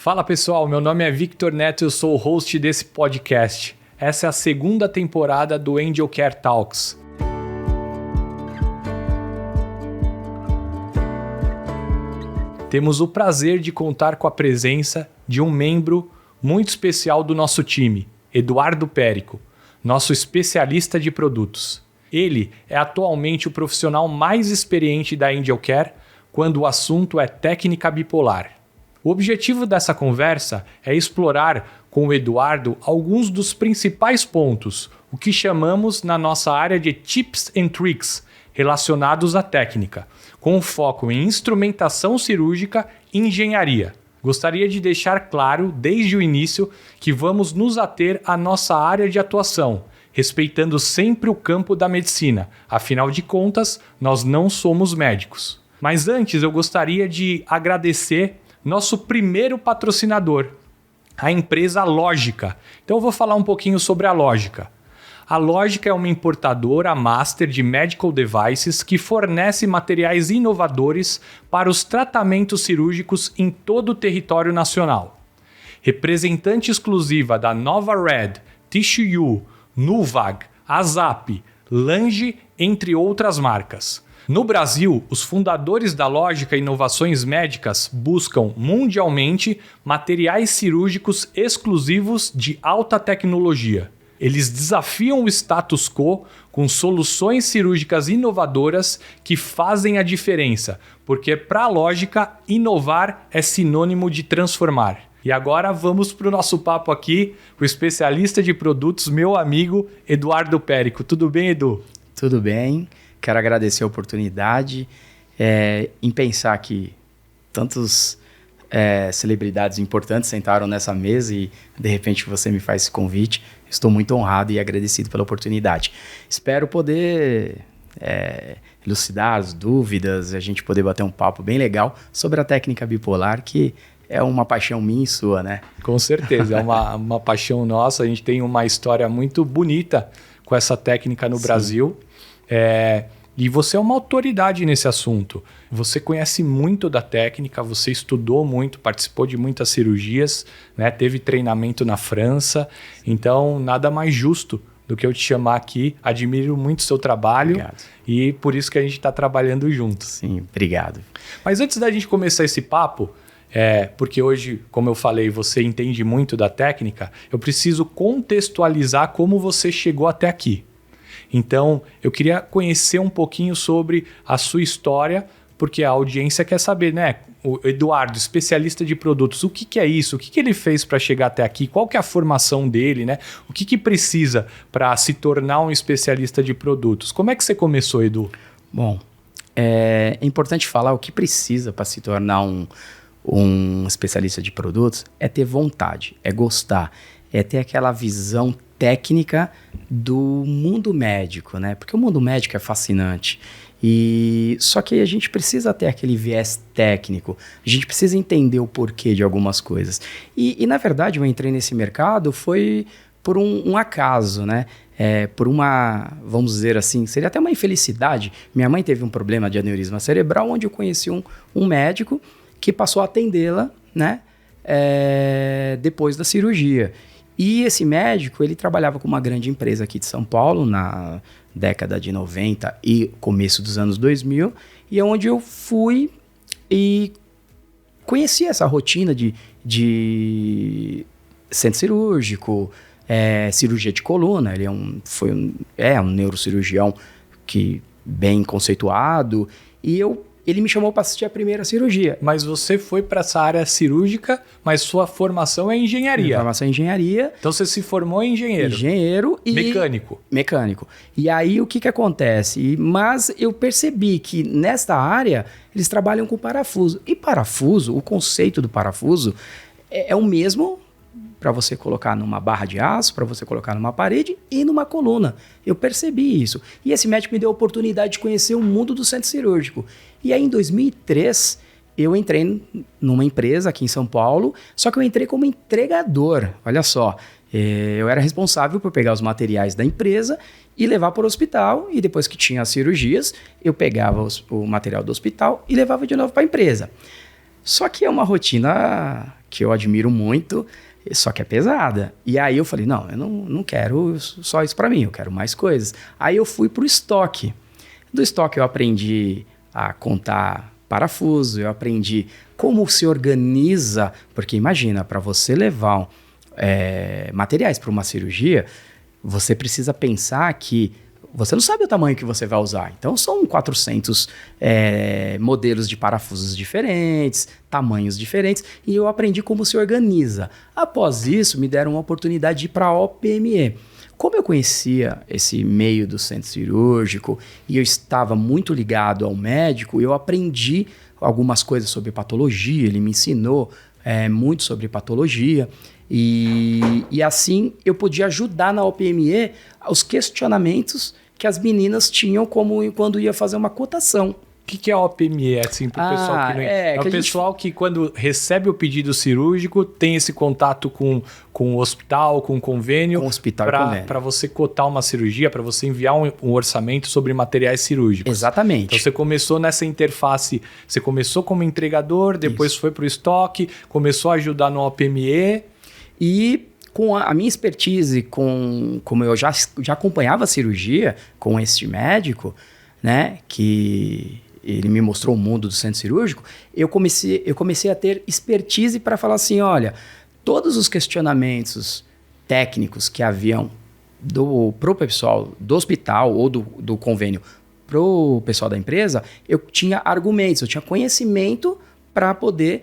Fala pessoal, meu nome é Victor Neto e eu sou o host desse podcast. Essa é a segunda temporada do Angel Care Talks. Temos o prazer de contar com a presença de um membro muito especial do nosso time, Eduardo Périco, nosso especialista de produtos. Ele é atualmente o profissional mais experiente da Angel Care quando o assunto é técnica bipolar. O objetivo dessa conversa é explorar com o Eduardo alguns dos principais pontos, o que chamamos na nossa área de tips and tricks relacionados à técnica, com foco em instrumentação cirúrgica e engenharia. Gostaria de deixar claro desde o início que vamos nos ater à nossa área de atuação, respeitando sempre o campo da medicina. Afinal de contas, nós não somos médicos. Mas antes eu gostaria de agradecer nosso primeiro patrocinador, a empresa Lógica. Então eu vou falar um pouquinho sobre a Lógica. A Lógica é uma importadora master de medical devices que fornece materiais inovadores para os tratamentos cirúrgicos em todo o território nacional. Representante exclusiva da NovaRed, TissueU, Nuvag, Azap, Lange, entre outras marcas. No Brasil, os fundadores da Lógica Inovações Médicas buscam mundialmente materiais cirúrgicos exclusivos de alta tecnologia. Eles desafiam o status quo com soluções cirúrgicas inovadoras que fazem a diferença, porque para a Lógica, inovar é sinônimo de transformar. E agora vamos para o nosso papo aqui com o especialista de produtos, meu amigo Eduardo Périco. Tudo bem, Edu? Tudo bem. Quero agradecer a oportunidade em pensar que tantos celebridades importantes sentaram nessa mesa e de repente você me faz esse convite. Estou muito honrado e agradecido pela oportunidade. Espero poder elucidar as dúvidas, a gente poder bater um papo bem legal sobre a técnica bipolar, que é uma paixão minha e sua, né? Com certeza, é uma paixão nossa. A gente tem uma história muito bonita com essa técnica no Brasil. E você é uma autoridade nesse assunto. Você conhece muito da técnica, você estudou muito, participou de muitas cirurgias, né? Teve treinamento na França. Então, nada mais justo do que eu te chamar aqui. Admiro muito o seu trabalho. Obrigado. E por isso que a gente está trabalhando juntos. Sim, obrigado. Mas antes da gente começar esse papo, porque hoje, como eu falei, você entende muito da técnica, eu preciso contextualizar como você chegou até aqui. Então, eu queria conhecer um pouquinho sobre a sua história, porque a audiência quer saber, né? O Eduardo, especialista de produtos, o que é isso? O que ele fez para chegar até aqui? Qual que é a formação dele, né? O que precisa para se tornar um especialista de produtos? Como é que você começou, Edu? Bom, é importante falar o que precisa para se tornar um especialista de produtos é ter vontade, é gostar, é ter aquela visão técnica do mundo médico, né? Porque o mundo médico é fascinante. Só que a gente precisa ter aquele viés técnico, a gente precisa entender o porquê de algumas coisas. E na verdade, eu entrei nesse mercado foi por um acaso, né? Por uma, vamos dizer assim, seria até uma infelicidade. Minha mãe teve um problema de aneurisma cerebral, onde eu conheci um médico que passou a atendê-la, né? Depois da cirurgia. E esse médico, ele trabalhava com uma grande empresa aqui de São Paulo, na década de 90 e começo dos anos 2000, e é onde eu fui e conheci essa rotina de centro cirúrgico, cirurgia de coluna. Ele foi um neurocirurgião bem conceituado, e ele me chamou para assistir a primeira cirurgia. Mas você foi para essa área cirúrgica, mas sua formação é engenharia. Minha formação é engenharia. Então você se formou em engenheiro. Engenheiro e... Mecânico. E aí o que acontece? Mas eu percebi que nesta área eles trabalham com parafuso. E parafuso, o conceito do parafuso é o mesmo para você colocar numa barra de aço, para você colocar numa parede e numa coluna. Eu percebi isso. E esse médico me deu a oportunidade de conhecer o mundo do centro cirúrgico. E aí, em 2003, eu entrei numa empresa aqui em São Paulo, só que eu entrei como entregador. Olha só, eu era responsável por pegar os materiais da empresa e levar para o hospital, e depois que tinha as cirurgias, eu pegava o material do hospital e levava de novo para a empresa. Só que é uma rotina que eu admiro muito, só que é pesada. E aí eu falei, não, eu não quero só isso para mim, eu quero mais coisas. Aí eu fui pro estoque. Do estoque eu aprendi a contar parafuso, eu aprendi como se organiza, porque imagina, para você levar materiais para uma cirurgia, você precisa pensar que você não sabe o tamanho que você vai usar. Então, são 400 modelos de parafusos diferentes, tamanhos diferentes, e eu aprendi como se organiza. Após isso, me deram uma oportunidade de ir para a OPME. Como eu conhecia esse meio do centro cirúrgico e eu estava muito ligado ao médico, eu aprendi algumas coisas sobre patologia, ele me ensinou muito sobre patologia. E assim eu podia ajudar na OPME os questionamentos que as meninas tinham como quando ia fazer uma cotação. O que é a OPME, assim, para o pessoal que não... É o pessoal que quando recebe o pedido cirúrgico tem esse contato com o hospital, com o convênio, para você cotar uma cirurgia, para você enviar um orçamento sobre materiais cirúrgicos. Exatamente. Então você começou nessa interface, você começou como entregador, depois foi para o estoque, começou a ajudar no OPME. E com a minha expertise, como eu já acompanhava a cirurgia com esse médico, né, que ele me mostrou o mundo do centro cirúrgico, eu comecei a ter expertise para falar assim, olha, todos os questionamentos técnicos que haviam pro pessoal do hospital ou do convênio pro pessoal da empresa, eu tinha argumentos, eu tinha conhecimento para poder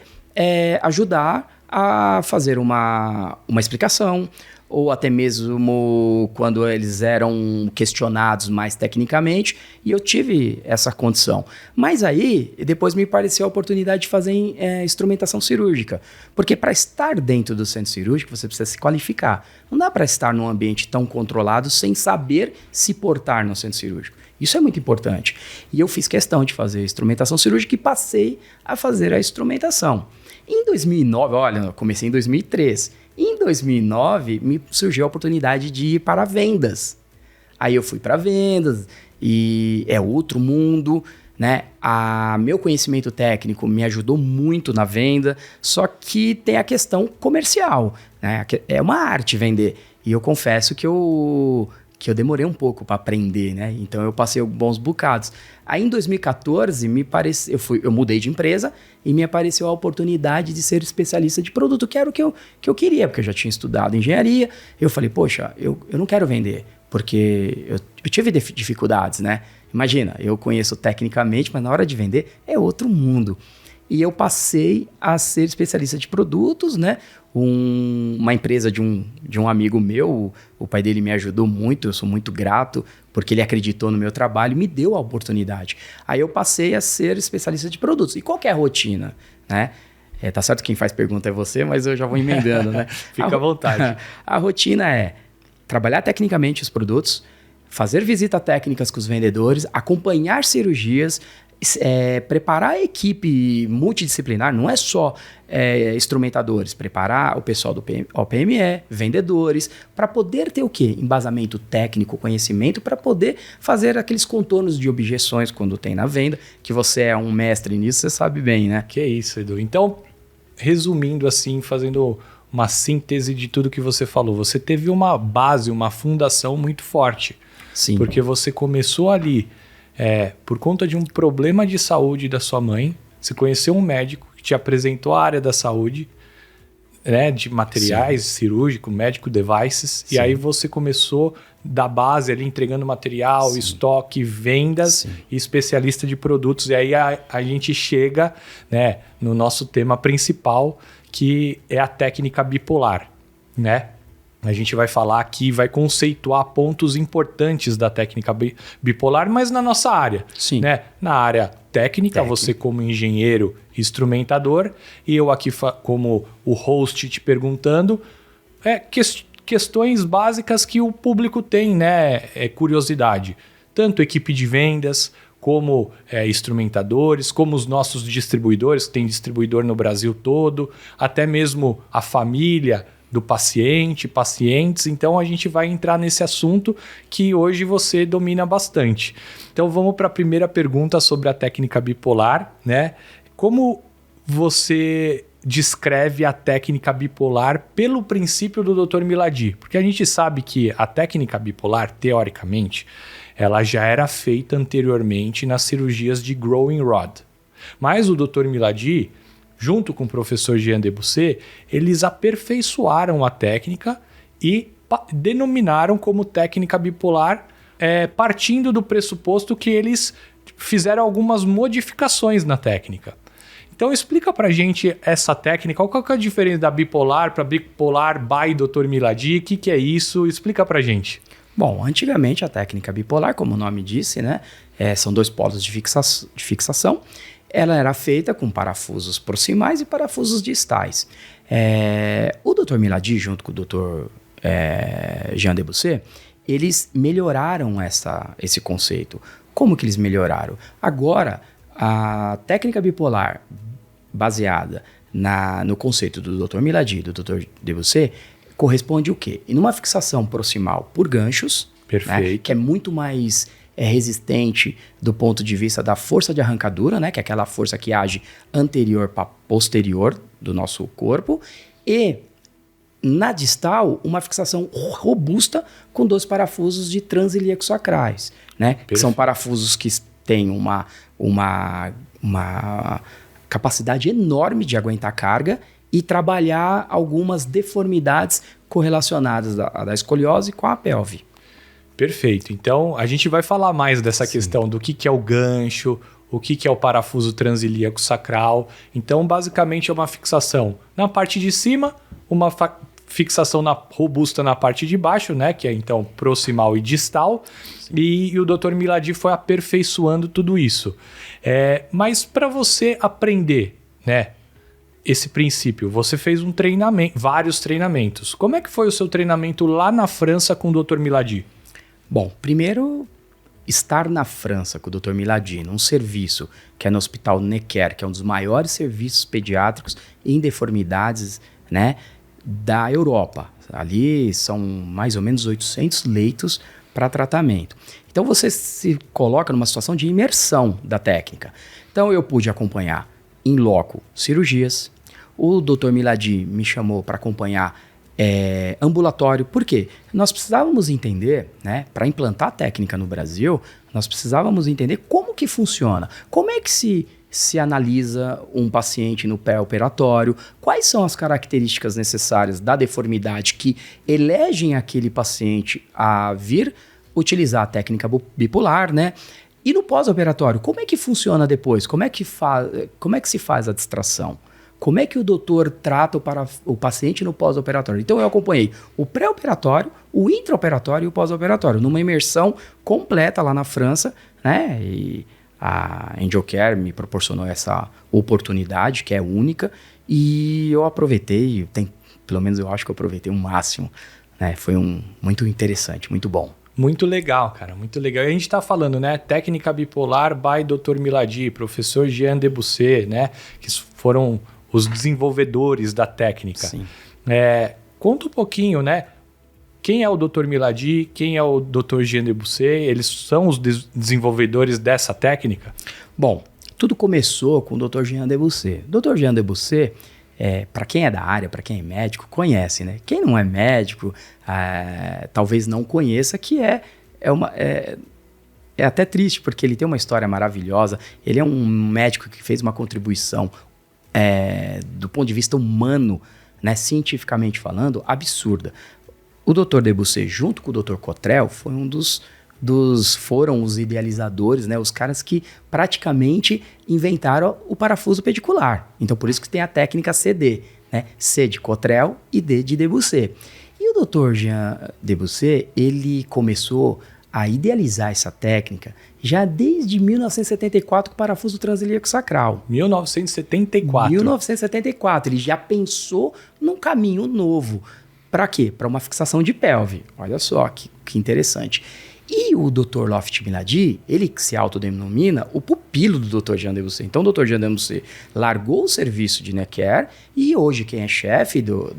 ajudar a fazer uma explicação, ou até mesmo quando eles eram questionados mais tecnicamente, e eu tive essa condição. Mas aí, depois me apareceu a oportunidade de fazer instrumentação cirúrgica, porque para estar dentro do centro cirúrgico, você precisa se qualificar. Não dá para estar num ambiente tão controlado sem saber se portar no centro cirúrgico. Isso é muito importante. E eu fiz questão de fazer instrumentação cirúrgica e passei a fazer a instrumentação. Em 2009, olha, eu comecei em 2003. Em 2009, me surgiu a oportunidade de ir para vendas. Aí eu fui para vendas e é outro mundo, né? Meu conhecimento técnico me ajudou muito na venda, só que tem a questão comercial, né? É uma arte vender. E eu confesso que eu demorei um pouco para aprender, né? Então eu passei bons bocados. Aí em 2014 eu mudei de empresa e me apareceu a oportunidade de ser especialista de produto, que era o que eu queria, porque eu já tinha estudado engenharia. Eu falei, poxa, eu não quero vender, porque eu tive dificuldades, né? Imagina, eu conheço tecnicamente, mas na hora de vender é outro mundo. E eu passei a ser especialista de produtos, né? Uma empresa de um amigo meu, o pai dele me ajudou muito, eu sou muito grato, porque ele acreditou no meu trabalho e me deu a oportunidade. Aí eu passei a ser especialista de produtos. E qual que é a rotina, né? Tá certo que quem faz pergunta é você, mas eu já vou emendando, né? Fica à vontade. A rotina é trabalhar tecnicamente os produtos, fazer visitas técnicas com os vendedores, acompanhar cirurgias, preparar a equipe multidisciplinar, não é só instrumentadores, preparar o pessoal do OPME, vendedores, para poder ter o quê? Embasamento técnico, conhecimento, para poder fazer aqueles contornos de objeções quando tem na venda, que você é um mestre nisso, você sabe bem, né? Que isso, Edu. Então, resumindo assim, fazendo uma síntese de tudo que você falou, você teve uma base, uma fundação muito forte. Sim. Porque você começou ali por conta de um problema de saúde da sua mãe, você conheceu um médico que te apresentou a área da saúde, né, de materiais cirúrgicos, medical devices, e aí você começou da base ali entregando material, estoque, vendas e especialista de produtos. E aí a gente chega, né, no nosso tema principal, que é a técnica bipolar, né? A gente vai falar aqui, vai conceituar pontos importantes da técnica bipolar, mas na nossa área. Sim. Né? Na área técnica, você como engenheiro instrumentador, e eu aqui como o host te perguntando questões básicas que o público tem, né? Curiosidade. Tanto equipe de vendas, como instrumentadores, como os nossos distribuidores, que tem distribuidor no Brasil todo, até mesmo a família do pacientes. Então a gente vai entrar nesse assunto que hoje você domina bastante. Então vamos para a primeira pergunta sobre a técnica bipolar, né? Como você descreve a técnica bipolar pelo princípio do Dr. Milady? Porque a gente sabe que a técnica bipolar, teoricamente, ela já era feita anteriormente nas cirurgias de growing rod. Mas o Dr. Milady, junto com o professor Jean Debussy, eles aperfeiçoaram a técnica e denominaram como técnica bipolar, partindo do pressuposto que eles fizeram algumas modificações na técnica. Então explica pra gente essa técnica, qual que é a diferença da bipolar para bipolar by Dr. Milady, o que é isso? Explica pra gente. Bom, antigamente a técnica bipolar, como o nome disse, né, são 2 polos de fixação. Ela era feita com parafusos proximais e parafusos distais. O Dr. Milady, junto com o Dr. Jean Debussy, eles melhoraram esse conceito. Como que eles melhoraram? Agora, a técnica bipolar baseada no conceito do Dr. Milady e do Dr. Debussy corresponde o quê? Em uma fixação proximal por ganchos, né, que é muito mais resistente do ponto de vista da força de arrancadura, né, que é aquela força que age anterior para posterior do nosso corpo, e na distal, uma fixação robusta com 2 parafusos de transilíacos sacrais, né, que são parafusos que têm uma capacidade enorme de aguentar carga e trabalhar algumas deformidades correlacionadas da escoliose com a pelve. Perfeito. Então, a gente vai falar mais dessa questão do que é o gancho, o que é o parafuso transilíaco sacral. Então, basicamente, é uma fixação na parte de cima, uma fixação robusta na parte de baixo, né? Que é, então, proximal e distal. E o Dr. Milady foi aperfeiçoando tudo isso. Mas para você aprender, né, esse princípio, você fez vários treinamentos. Como é que foi o seu treinamento lá na França com o Dr. Milady? Bom, primeiro, estar na França com o Dr. Milady, num serviço que é no Hospital Necker, que é um dos maiores serviços pediátricos em deformidades, né, da Europa. Ali são mais ou menos 800 leitos para tratamento. Então você se coloca numa situação de imersão da técnica. Então eu pude acompanhar em loco cirurgias. O Dr. Milady me chamou para acompanhar ambulatório. Por quê? Nós precisávamos entender, né, para implantar a técnica no Brasil, nós precisávamos entender como que funciona, como é que se analisa um paciente no pré-operatório, quais são as características necessárias da deformidade que elegem aquele paciente a vir utilizar a técnica bipolar, né? E no pós-operatório, como é que funciona depois? Como é que se faz a distração? Como é que o doutor trata o paciente no pós-operatório? Então eu acompanhei o pré-operatório, o intraoperatório e o pós-operatório, numa imersão completa lá na França, né? E a AngelCare me proporcionou essa oportunidade, que é única, e eu aproveitei, pelo menos eu acho que eu aproveitei o máximo, né? Foi muito interessante, muito bom. Muito legal, cara, muito legal. E a gente está falando, né, técnica bipolar by Dr. Milady, professor Jean Debussy, né, que foram os desenvolvedores da técnica. Sim. Conta um pouquinho, né, quem é o Dr. Milady, quem é o Dr. Jean Debussy, eles são os desenvolvedores dessa técnica? Bom, tudo começou com o Dr. Jean Debussy. O Dr. Jean Debussy, para quem é da área, para quem é médico, conhece, né? Quem não é médico, talvez não conheça, que é até triste, porque ele tem uma história maravilhosa. Ele é um médico que fez uma contribuição do ponto de vista humano, né, cientificamente falando, absurda. O Dr. Debussy, junto com o Dr. Cottrell, foi foram os idealizadores, né, os caras que praticamente inventaram o parafuso pedicular. Então, por isso que tem a técnica CD, né? C de Cottrell e D de Debussy. E o Dr. Jean Debussy, ele começou a idealizar essa técnica já desde 1974 com o parafuso transilíaco sacral. 1974. 1974. Ele já pensou num caminho novo. Para quê? Para uma fixação de pelve. Olha só que interessante. E o Dr. Loft Milady, ele se autodenomina o pupilo do Dr. Jean Debussy. Então, o Dr. Jean Debussy largou o serviço de Necker e hoje quem é chefe do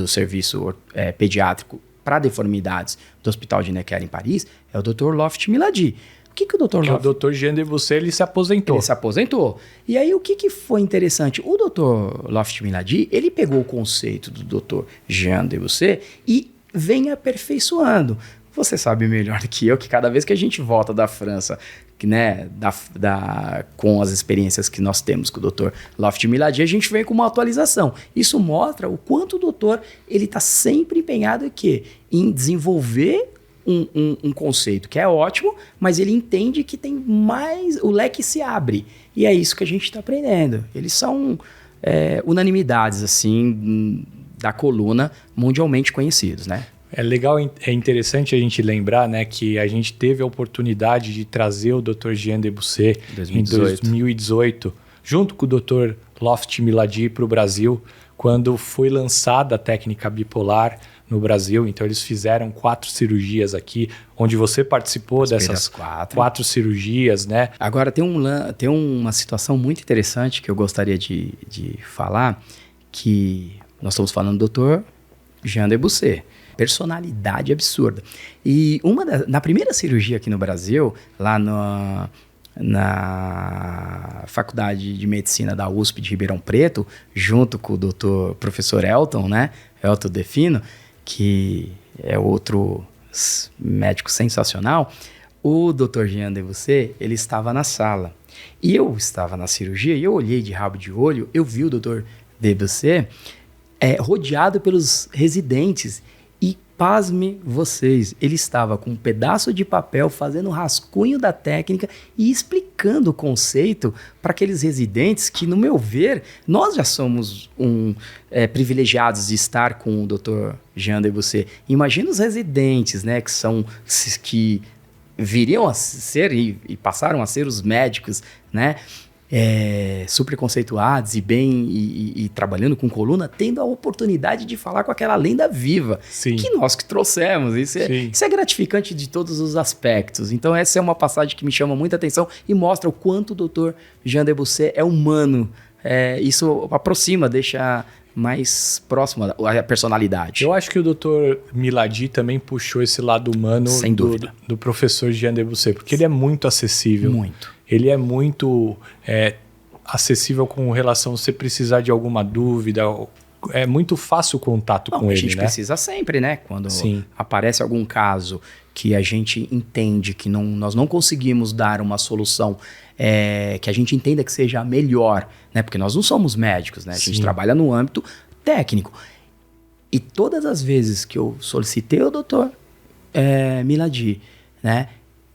serviço pediátrico para deformidades do Hospital de Necker em Paris é o Dr. Loft Milady. que o Dr. Porque o Dr. Jean Debussy, ele se aposentou. Ele se aposentou. E aí, o que foi interessante? O Dr. Loft-Milady, ele pegou o conceito do Dr. Jean Debussy e vem aperfeiçoando. Você sabe melhor do que eu que cada vez que a gente volta da França, né, com as experiências que nós temos com o Dr. Loft-Milady, a gente vem com uma atualização. Isso mostra o quanto o doutor está sempre empenhado em desenvolver um conceito que é ótimo, mas ele entende que tem mais, o leque se abre. E é isso que a gente está aprendendo. Eles são unanimidades assim da coluna, mundialmente conhecidos, né? É legal, é interessante a gente lembrar, né, que a gente teve a oportunidade de trazer o Dr. Jean Debussy em 2018, junto com o Dr. Loft-Milady para o Brasil, quando foi lançada a técnica bipolar no Brasil. Então eles fizeram 4 cirurgias aqui, onde você participou dessas 4 cirurgias, né? Agora tem uma situação muito interessante que eu gostaria de falar, que nós estamos falando do Dr. Jean Debussy. Personalidade absurda. E na primeira cirurgia aqui no Brasil, lá na Faculdade de Medicina da USP de Ribeirão Preto, junto com o professor Elton, né? Elton Defino, que é outro médico sensacional, o Dr. Jean Debussy, ele estava na sala. E eu estava na cirurgia e eu olhei de rabo de olho, eu vi o Dr. Debussy rodeado pelos residentes. E pasme vocês, ele estava com um pedaço de papel fazendo um rascunho da técnica e explicando o conceito para aqueles residentes que, no meu ver, nós já somos privilegiados de estar com o Dr. Jean Debussy. Imagina os residentes, né, que viriam a ser e passaram a ser os médicos, né? Super conceituados e trabalhando com coluna, tendo a oportunidade de falar com aquela lenda viva. Sim. Que nós que trouxemos. Isso é gratificante de todos os aspectos. Então essa é uma passagem que me chama muita atenção e mostra o quanto o Dr. Jean Debussy é humano. Isso aproxima, deixa mais próximo a personalidade. Eu acho que o Dr. Milady também puxou esse lado humano do professor Jean Debussy, porque ele é muito acessível. Muito. Ele é muito acessível com relação a você precisar de alguma dúvida. É muito fácil o contato com ele, né? A gente precisa sempre, né? Quando aparece algum caso que a gente entende que nós não conseguimos dar uma solução que a gente entenda que seja a melhor, né? Porque nós não somos médicos, né? A gente trabalha no âmbito técnico. E todas as vezes que eu solicitei o Dr. Milady, né?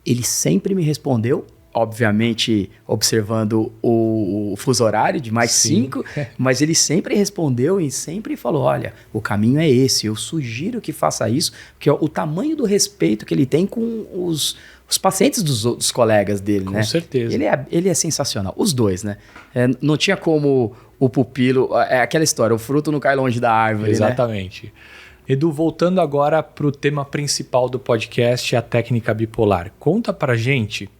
Ele sempre me respondeu, obviamente observando o fuso horário de mais 5, mas ele sempre respondeu e sempre falou, olha, o caminho é esse, eu sugiro que faça isso, porque o tamanho do respeito que ele tem com os pacientes dos colegas dele, né? Com certeza. Ele é sensacional, os dois, né? Não tinha como o pupilo, aquela história, o fruto não cai longe da árvore, exatamente. Né? Edu, voltando agora para o tema principal do podcast, a técnica bipolar. Conta pra gente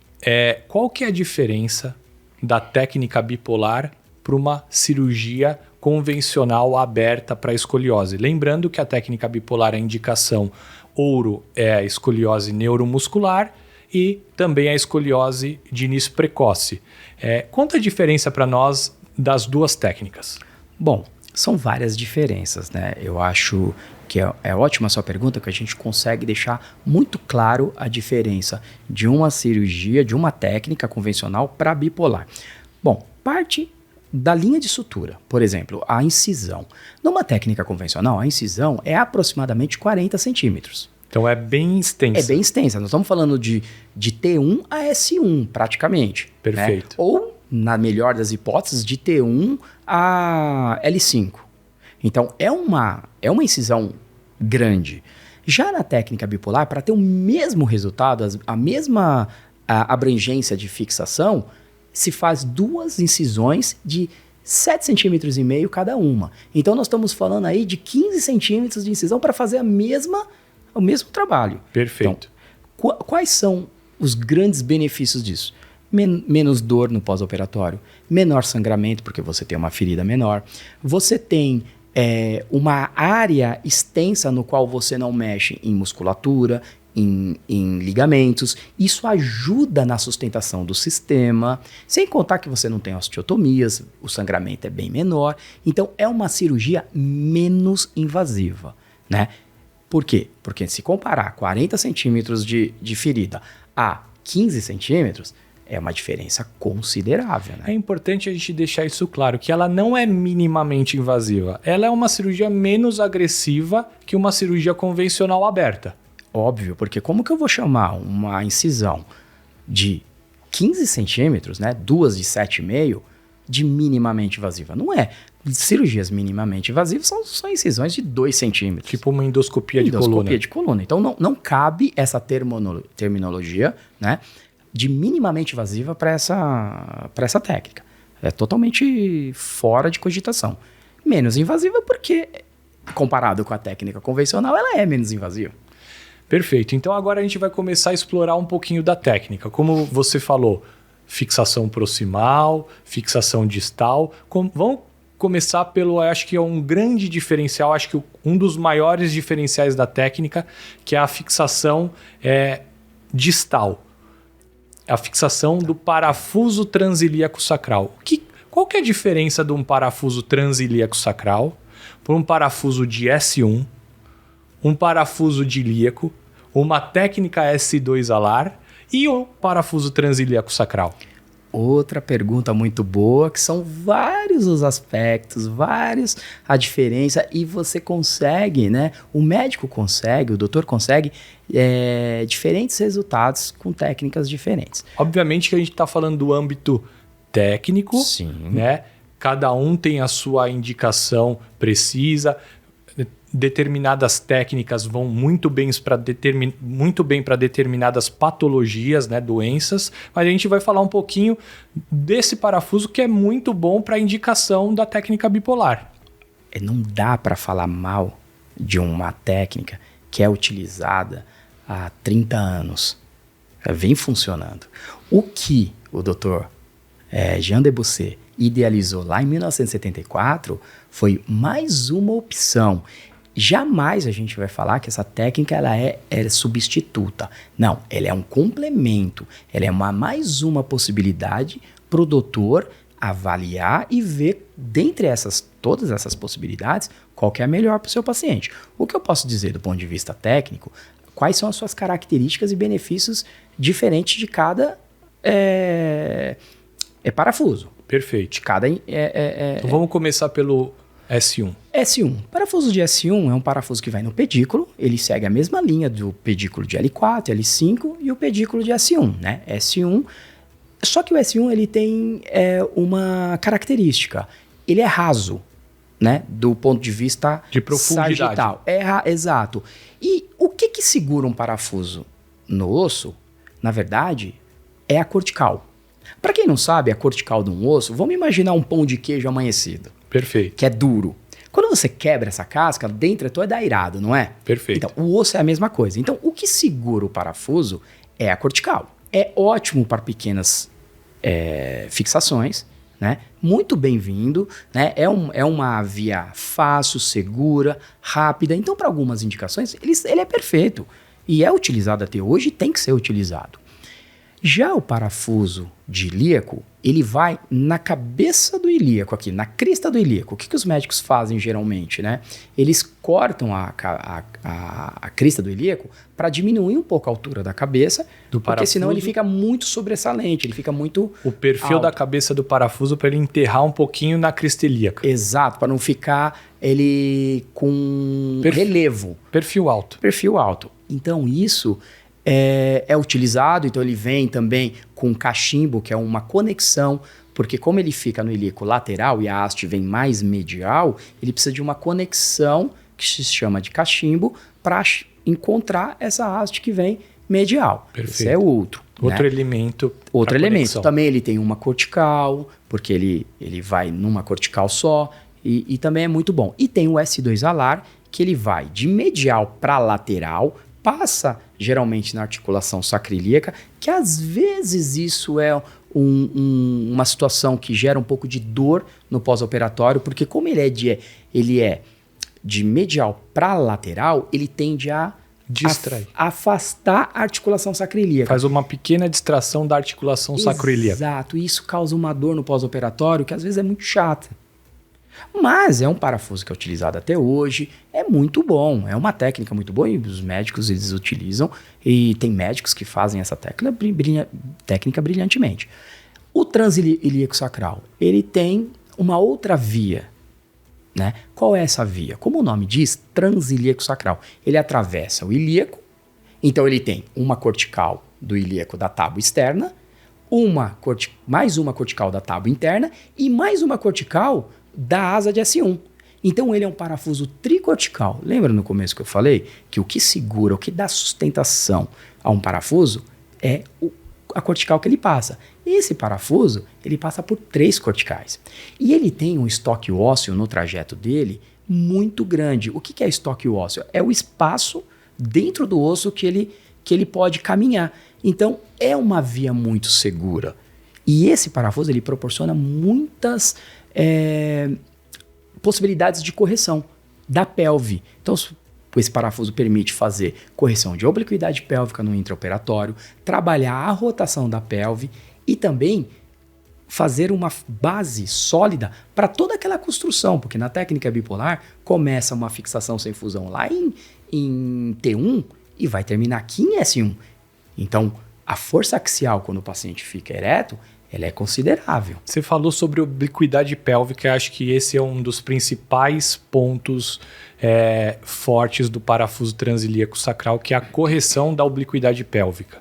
qual que é a diferença da técnica bipolar para uma cirurgia convencional aberta para escoliose. Lembrando que a técnica bipolar, a indicação ouro é a escoliose neuromuscular e também a escoliose de início precoce. Conta a diferença para nós das duas técnicas. Bom, são várias diferenças, né? Eu acho que é ótima a sua pergunta, que a gente consegue deixar muito claro a diferença de uma cirurgia, de uma técnica convencional para bipolar. Bom, parte da linha de sutura, por exemplo, a incisão. Numa técnica convencional, a incisão é aproximadamente 40 centímetros. Então é bem extensa. É bem extensa. Nós estamos falando de T1 a S1, praticamente. Perfeito. Né? Ou, na melhor das hipóteses, de T1 a L5. Então, é uma incisão grande. Já na técnica bipolar, para ter o mesmo resultado, a mesma abrangência de fixação, se faz 2 incisões de 7,5 centímetros cada uma. Então, nós estamos falando aí de 15 centímetros de incisão para fazer o mesmo trabalho. Perfeito. Então, quais são os grandes benefícios disso? Menos dor no pós-operatório, menor sangramento, porque você tem uma ferida menor, você tem uma área extensa no qual você não mexe em musculatura, em ligamentos. Isso ajuda na sustentação do sistema, sem contar que você não tem osteotomias, o sangramento é bem menor. Então, é uma cirurgia menos invasiva, né? Por quê? Porque se comparar 40 centímetros de ferida a 15 centímetros, é uma diferença considerável, né? É importante a gente deixar isso claro, que ela não é minimamente invasiva. Ela é uma cirurgia menos agressiva que uma cirurgia convencional aberta. Óbvio, porque como que eu vou chamar uma incisão de 15 centímetros, né, 2 de 7,5, de minimamente invasiva? Não é. Cirurgias minimamente invasivas são incisões de 2 centímetros. Tipo uma endoscopia de coluna. Endoscopia de coluna. Então não cabe essa terminologia, né, de minimamente invasiva para essa técnica. É totalmente fora de cogitação. Menos invasiva porque, comparado com a técnica convencional, ela é menos invasiva. Perfeito. Então agora a gente vai começar a explorar um pouquinho da técnica. Como você falou, fixação proximal, fixação distal. Vamos começar pelo, acho que é um grande diferencial, acho que um dos maiores diferenciais da técnica, que é a fixação distal. A fixação do parafuso transilíaco sacral. Qual que é a diferença de um parafuso transilíaco sacral por um parafuso de S1, um parafuso de ilíaco, uma técnica S2 alar e o parafuso transilíaco sacral? Outra pergunta muito boa, que são vários os aspectos, vários a diferença, e você consegue, né? O médico consegue, o doutor consegue diferentes resultados com técnicas diferentes. Obviamente que a gente está falando do âmbito técnico, sim, né? Cada um tem a sua indicação precisa. Determinadas técnicas vão muito bem para determinadas patologias, né, doenças, mas a gente vai falar um pouquinho desse parafuso que é muito bom para a indicação da técnica bipolar. Não dá para falar mal de uma técnica que é utilizada há 30 anos. Vem funcionando. O que o doutor Jean Debussy idealizou lá em 1974 foi mais uma opção. Jamais a gente vai falar que essa técnica ela é substituta. Não, ela é um complemento. Ela é mais uma possibilidade para o doutor avaliar e ver, dentre todas essas possibilidades, qual que é a melhor para o seu paciente. O que eu posso dizer do ponto de vista técnico, quais são as suas características e benefícios diferentes de cada parafuso. Perfeito. De cada, então vamos começar pelo S1. S1. Parafuso de S1 é um parafuso que vai no pedículo, ele segue a mesma linha do pedículo de L4, L5 e o pedículo de S1, né? S1, só que o S1 ele tem uma característica, ele é raso, né? Do ponto de vista de profundidade. Sagital. Exato. E o que segura um parafuso no osso, na verdade, é a cortical. Para quem não sabe, a cortical de um osso, vamos imaginar um pão de queijo amanhecido. Perfeito. Que é duro. Quando você quebra essa casca, dentro é todo airado, não é? Perfeito. Então, o osso é a mesma coisa. Então, o que segura o parafuso é a cortical. É ótimo para pequenas fixações, né? Muito bem-vindo, né? É uma via fácil, segura, rápida. Então, para algumas indicações, ele é perfeito. E é utilizado até hoje e tem que ser utilizado. Já o parafuso de ilíaco, ele vai na cabeça do ilíaco aqui, na crista do ilíaco. O que os médicos fazem geralmente, né? Eles cortam a crista do ilíaco para diminuir um pouco a altura da cabeça, porque senão ele fica muito sobressalente, ele fica muito o perfil alto da cabeça do parafuso para ele enterrar um pouquinho na crista ilíaca. Exato, para não ficar ele com relevo. Perfil alto. Perfil alto. Então isso é utilizado, então ele vem também com cachimbo, que é uma conexão, porque como ele fica no ilíaco lateral e a haste vem mais medial, ele precisa de uma conexão que se chama de cachimbo para encontrar essa haste que vem medial. Perfeito. Esse é outro. Outro né? elemento. Outro elemento. Também ele tem uma cortical, porque ele vai numa cortical só, e também é muito bom. E tem o S2 alar, que ele vai de medial para lateral, passa geralmente na articulação sacroiliaca, que às vezes isso é uma situação que gera um pouco de dor no pós-operatório, porque como ele é de medial para lateral, ele tende a Distrai. Afastar a articulação sacroiliaca. Faz uma pequena distração da articulação sacroiliaca. Exato, e isso causa uma dor no pós-operatório que às vezes é muito chata. Mas é um parafuso que é utilizado até hoje, é muito bom, é uma técnica muito boa e os médicos eles utilizam e tem médicos que fazem essa técnica brilhantemente. O transilíaco sacral, ele tem uma outra via, né? Qual é essa via? Como o nome diz, transilíaco sacral, ele atravessa o ilíaco, então ele tem uma cortical do ilíaco da tábua externa, mais uma cortical da tábua interna e mais uma cortical da asa de S1. Então ele é um parafuso tricortical. Lembra no começo que eu falei que o que segura, o que dá sustentação a um parafuso é a cortical que ele passa. Esse parafuso, ele passa por 3 corticais. E ele tem um estoque ósseo no trajeto dele muito grande. O que é estoque ósseo? É o espaço dentro do osso que ele pode caminhar. Então é uma via muito segura. E esse parafuso, ele proporciona muitas possibilidades de correção da pelve. Então, esse parafuso permite fazer correção de obliquidade pélvica no intraoperatório, trabalhar a rotação da pelve e também fazer uma base sólida para toda aquela construção, porque na técnica bipolar começa uma fixação sem fusão lá em T1 e vai terminar aqui em S1. Então, a força axial quando o paciente fica ereto, ela é considerável. Você falou sobre obliquidade pélvica, acho que esse é um dos principais pontos fortes do parafuso transilíaco sacral, que é a correção da obliquidade pélvica.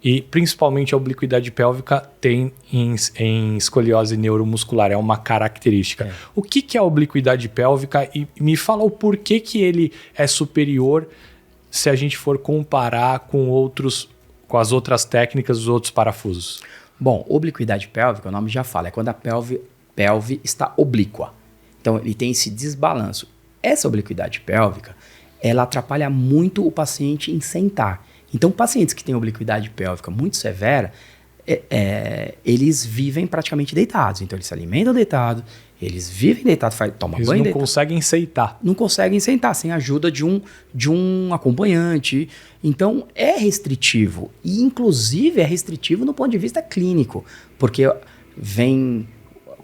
E principalmente a obliquidade pélvica tem em escoliose neuromuscular, é uma característica. O que é a obliquidade pélvica? E me fala o porquê que ele é superior se a gente for comparar com as outras técnicas dos outros parafusos. Bom, obliquidade pélvica, o nome já fala, é quando a pelve está oblíqua. Então, ele tem esse desbalanço. Essa obliquidade pélvica, ela atrapalha muito o paciente em sentar. Então, pacientes que têm obliquidade pélvica muito severa, eles vivem praticamente deitados. Então, eles se alimentam deitados, eles vivem deitados, tomam banho deitado. Eles não conseguem sentar. Não conseguem sentar sem a ajuda de um acompanhante. Então, é restritivo. E, inclusive, é restritivo no ponto de vista clínico. Porque vem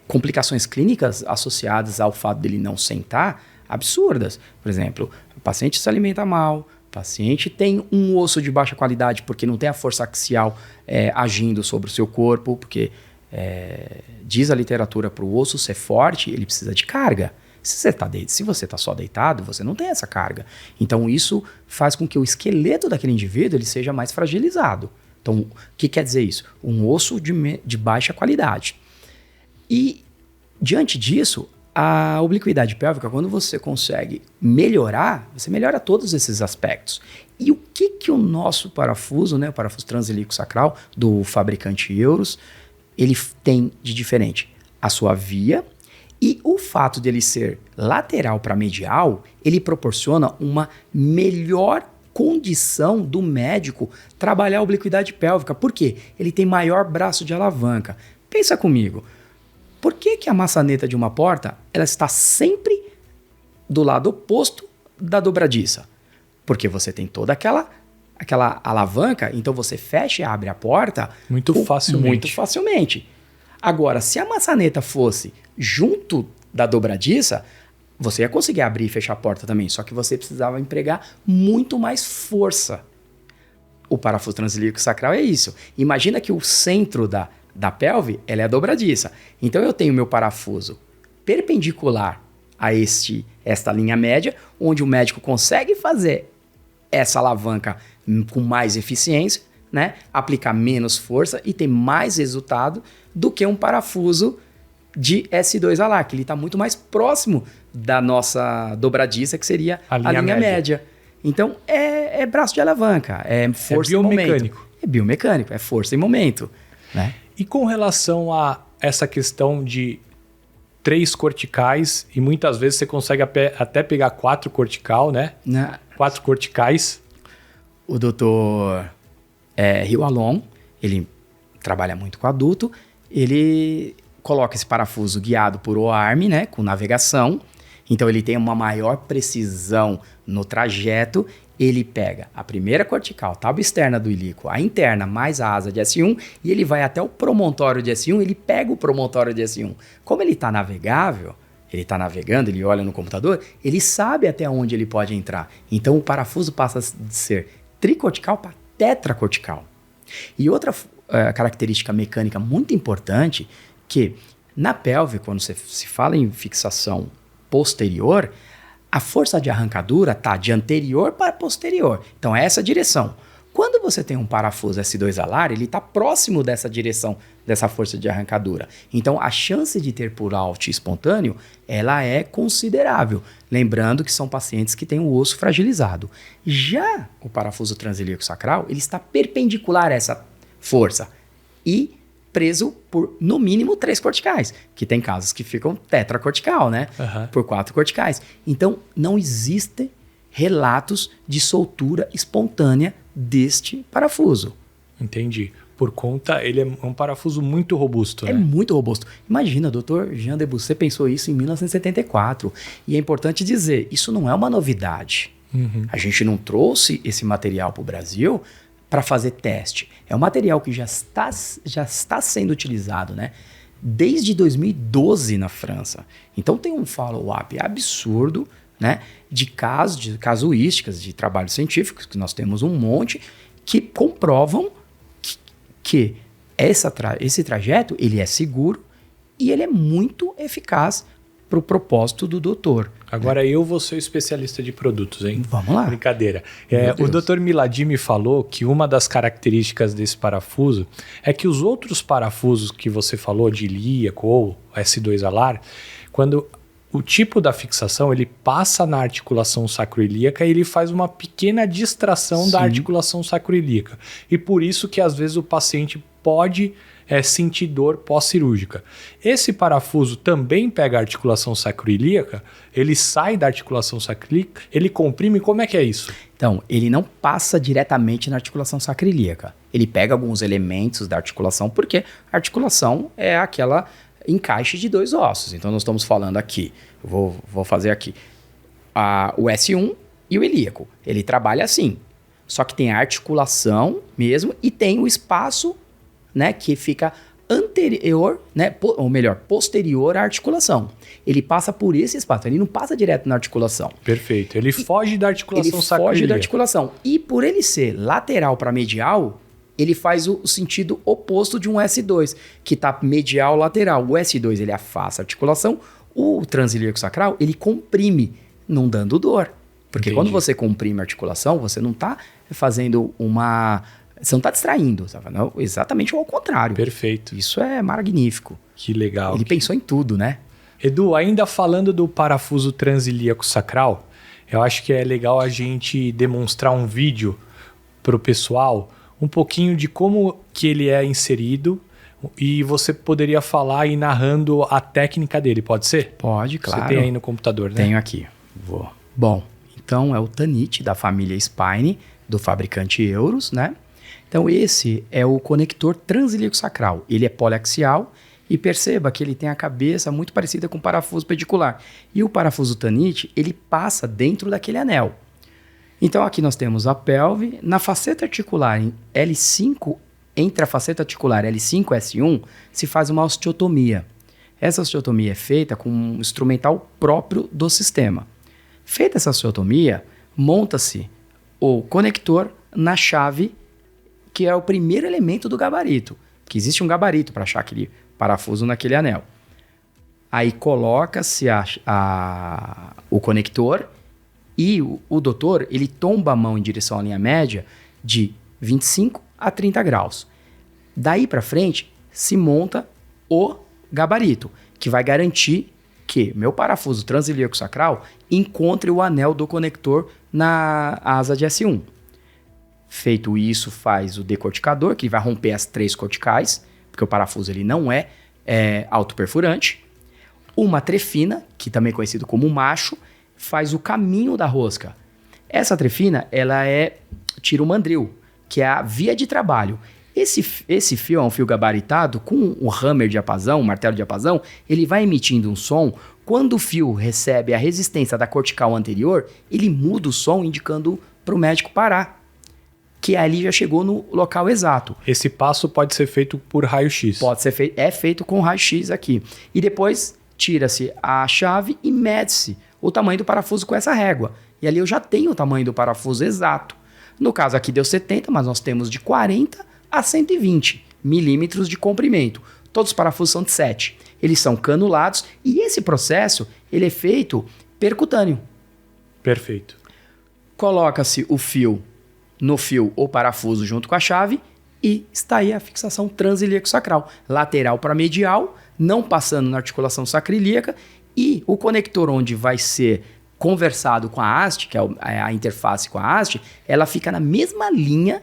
complicações clínicas associadas ao fato dele não sentar absurdas. Por exemplo, o paciente se alimenta mal, o paciente tem um osso de baixa qualidade porque não tem a força axial agindo sobre o seu corpo, porque diz a literatura para o osso ser forte, ele precisa de carga. Se você está só deitado, você não tem essa carga. Então isso faz com que o esqueleto daquele indivíduo ele seja mais fragilizado. Então o que quer dizer isso? Um osso de baixa qualidade. E diante disso, a obliquidade pélvica, quando você consegue melhorar, você melhora todos esses aspectos. E o que o nosso parafuso, né, o parafuso transilíaco sacral do fabricante Eurus, ele tem de diferente? A sua via e o fato dele ser lateral para medial, ele proporciona uma melhor condição do médico trabalhar a obliquidade pélvica. Por quê? Ele tem maior braço de alavanca. Pensa comigo. Por que a maçaneta de uma porta ela está sempre do lado oposto da dobradiça? Porque você tem toda aquela alavanca, então você fecha e abre a porta muito facilmente. Agora, se a maçaneta fosse junto da dobradiça, você ia conseguir abrir e fechar a porta também, só que você precisava empregar muito mais força. O parafuso transilíaco sacral é isso. Imagina que o centro da pelve, ela é a dobradiça. Então eu tenho meu parafuso perpendicular a esta linha média, onde o médico consegue fazer essa alavanca com mais eficiência, né? Aplicar menos força e ter mais resultado do que um parafuso de S2 ALAR, que ele está muito mais próximo da nossa dobradiça, que seria a linha média. Então é braço de alavanca, é força e momento. É biomecânico, é força e momento, né? E com relação a essa questão de 3 corticais, e muitas vezes você consegue até pegar 4 cortical, né? 4 corticais. O doutor Riualon, ele trabalha muito com adulto, ele coloca esse parafuso guiado por OARM, né? Com navegação, Então ele tem uma maior precisão no trajeto. Ele pega a primeira cortical, tábua externa do ilíaco, a interna mais a asa de S1 e ele vai até o promontório de S1, ele pega o promontório de S1. Como ele está navegável, ele está navegando, ele olha no computador, ele sabe até onde ele pode entrar. Então o parafuso passa de ser tricortical para tetracortical. E outra característica mecânica muito importante, que na pelve, quando se fala em fixação posterior, a força de arrancadura está de anterior para posterior. Então, é essa direção. Quando você tem um parafuso S2 alar, ele está próximo dessa direção, dessa força de arrancadura. Então, a chance de ter pull out espontâneo, ela é considerável. Lembrando que são pacientes que têm o osso fragilizado. Já o parafuso transilíaco sacral, ele está perpendicular a essa força e preso por, no mínimo, 3 corticais, que tem casos que ficam tetracortical, né? Por 4 corticais. Então, não existem relatos de soltura espontânea deste parafuso. Entendi. Por conta, ele é um parafuso muito robusto, né? É muito robusto. Imagina, o Dr. Jean Debussy pensou isso em 1974. E é importante dizer, isso não é uma novidade. A gente não trouxe esse material para o Brasil para fazer teste. É um material que já está sendo utilizado, né? Desde 2012 na França. Então tem um follow-up absurdo, né? De casos, de casuísticas, de trabalhos científicos, que nós temos um monte, que comprovam que esse trajeto ele é seguro e ele é muito eficaz para o propósito do doutor. Agora eu vou ser especialista de produtos, hein? Vamos lá. Brincadeira. O Dr. Miladi me falou que uma das características desse parafuso é que os outros parafusos que você falou, de ilíaco ou S2 alar, quando o tipo da fixação ele passa na articulação sacroilíaca e ele faz uma pequena distração da articulação sacroilíaca. E por isso que às vezes o paciente pode sentir dor pós-cirúrgica. Esse parafuso também pega a articulação sacroilíaca, ele sai da articulação sacroilíaca, ele comprime, como é que é isso? Então, ele não passa diretamente na articulação sacroilíaca. Ele pega alguns elementos da articulação, porque a articulação é aquela encaixe de 2 ossos. Então, nós estamos falando aqui, vou fazer aqui, o S1 e o ilíaco. Ele trabalha assim, só que tem a articulação mesmo e tem o espaço, né, que fica anterior, né, ou melhor, posterior à articulação. Ele passa por esse espaço, ele não passa direto na articulação. Perfeito. Ele foge da articulação sacroiliaca. Ele foge da articulação. E por ele ser lateral para medial, ele faz o sentido oposto de um S2, que está medial-lateral. O S2 ele afasta a articulação, o transilíaco sacral ele comprime, não dando dor. Porque quando você comprime a articulação, você não está fazendo você não está distraindo, sabe? Não, exatamente ao contrário. Perfeito. Isso é magnífico. Que legal. Ele pensou em tudo, né? Edu, ainda falando do parafuso transilíaco sacral, eu acho que é legal a gente demonstrar um vídeo para o pessoal, um pouquinho de como que ele é inserido, e você poderia falar aí narrando a técnica dele, pode ser? Pode, claro. Você tem aí no computador, né? Tenho aqui. Bom, então é o Tanit da família Spine, do fabricante Euros, né? Então esse é o conector transilíaco sacral. Ele é poliaxial e perceba que ele tem a cabeça muito parecida com o parafuso pedicular. E o parafuso Tanit, ele passa dentro daquele anel. Então aqui nós temos a pelve. Na faceta articular em L5, entre a faceta articular L5 e S1, se faz uma osteotomia. Essa osteotomia é feita com um instrumental próprio do sistema. Feita essa osteotomia, monta-se o conector na chave, que é o primeiro elemento do gabarito, que existe um gabarito para achar aquele parafuso naquele anel. Aí coloca-se o conector e o doutor ele tomba a mão em direção à linha média de 25 a 30 graus. Daí para frente se monta o gabarito, que vai garantir que meu parafuso transilíaco sacral encontre o anel do conector na asa de S1. Feito isso, faz o decorticador, que vai romper as 3 corticais, porque o parafuso ele não é autoperfurante. Uma trefina, que também é conhecido como macho, faz o caminho da rosca. Essa trefina, ela é tiromandril, que é a via de trabalho. Esse fio é um fio gabaritado com um hammer de diapasão, um martelo de diapasão, ele vai emitindo um som Quando o fio recebe a resistência da cortical anterior, ele muda o som, indicando para o médico parar. Que ali já chegou no local exato. Esse passo pode ser feito por raio-x. Pode ser feito, é feito com raio-x aqui. E depois tira-se a chave e mede-se o tamanho do parafuso com essa régua. E ali eu já tenho o tamanho do parafuso exato. No caso aqui deu 70, mas nós temos de 40 a 120 milímetros de comprimento. Todos os parafusos são de 7. Eles são canulados e esse processo ele é feito percutâneo. Perfeito. Coloca-se o fio no fio ou parafuso junto com a chave e está aí a fixação transilíaco-sacral. Lateral para medial, não passando na articulação sacroiliaca, e o conector onde vai ser conversado com a haste, que é a interface com a haste, ela fica na mesma linha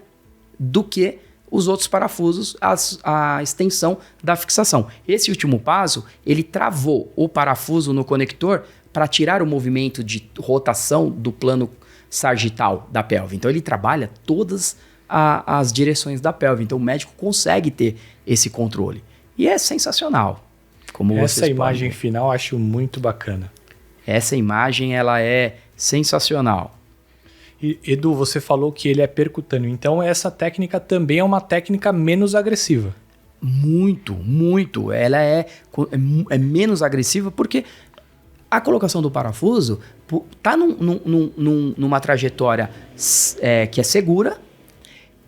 do que os outros parafusos, a extensão da fixação. Esse último passo, ele travou o parafuso no conector para tirar o movimento de rotação do plano sagital da pelve. Então ele trabalha todas as direções da pelve. Então o médico consegue ter esse controle. E é sensacional. Como essa imagem final eu acho muito bacana. Essa imagem ela é sensacional. E, Edu, você falou que ele é percutâneo. Então essa técnica também é uma técnica menos agressiva. Muito, muito. Ela é menos agressiva porque a colocação do parafuso está numa trajetória que é segura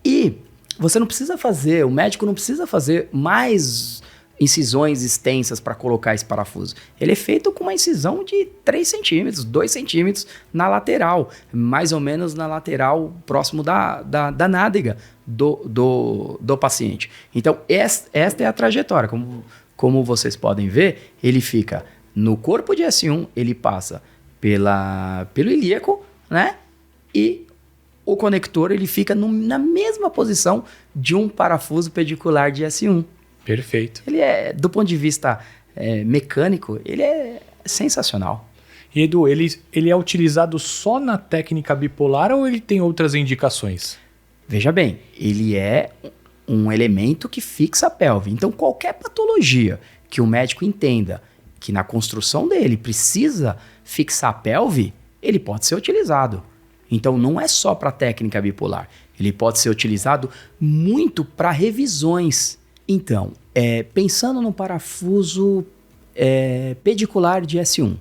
e você não precisa fazer, o médico não precisa fazer mais incisões extensas para colocar esse parafuso. Ele é feito com uma incisão de 3 centímetros, 2 centímetros na lateral, mais ou menos na lateral próximo da nádega do paciente. Então, esta é a trajetória. Como vocês podem ver, ele fica no corpo de S1, ele passa pelo ilíaco, né? E o conector ele fica na mesma posição de um parafuso pedicular de S1. Perfeito. Ele do ponto de vista mecânico, ele é sensacional. E Edu, ele é utilizado só na técnica bipolar ou ele tem outras indicações? Veja bem, ele é um elemento que fixa a pelve. Então, qualquer patologia que o médico entenda que na construção dele precisa fixar a pelve, ele pode ser utilizado. Então, não é só para técnica bipolar. Ele pode ser utilizado muito para revisões. Então, pensando no parafuso pedicular de S1,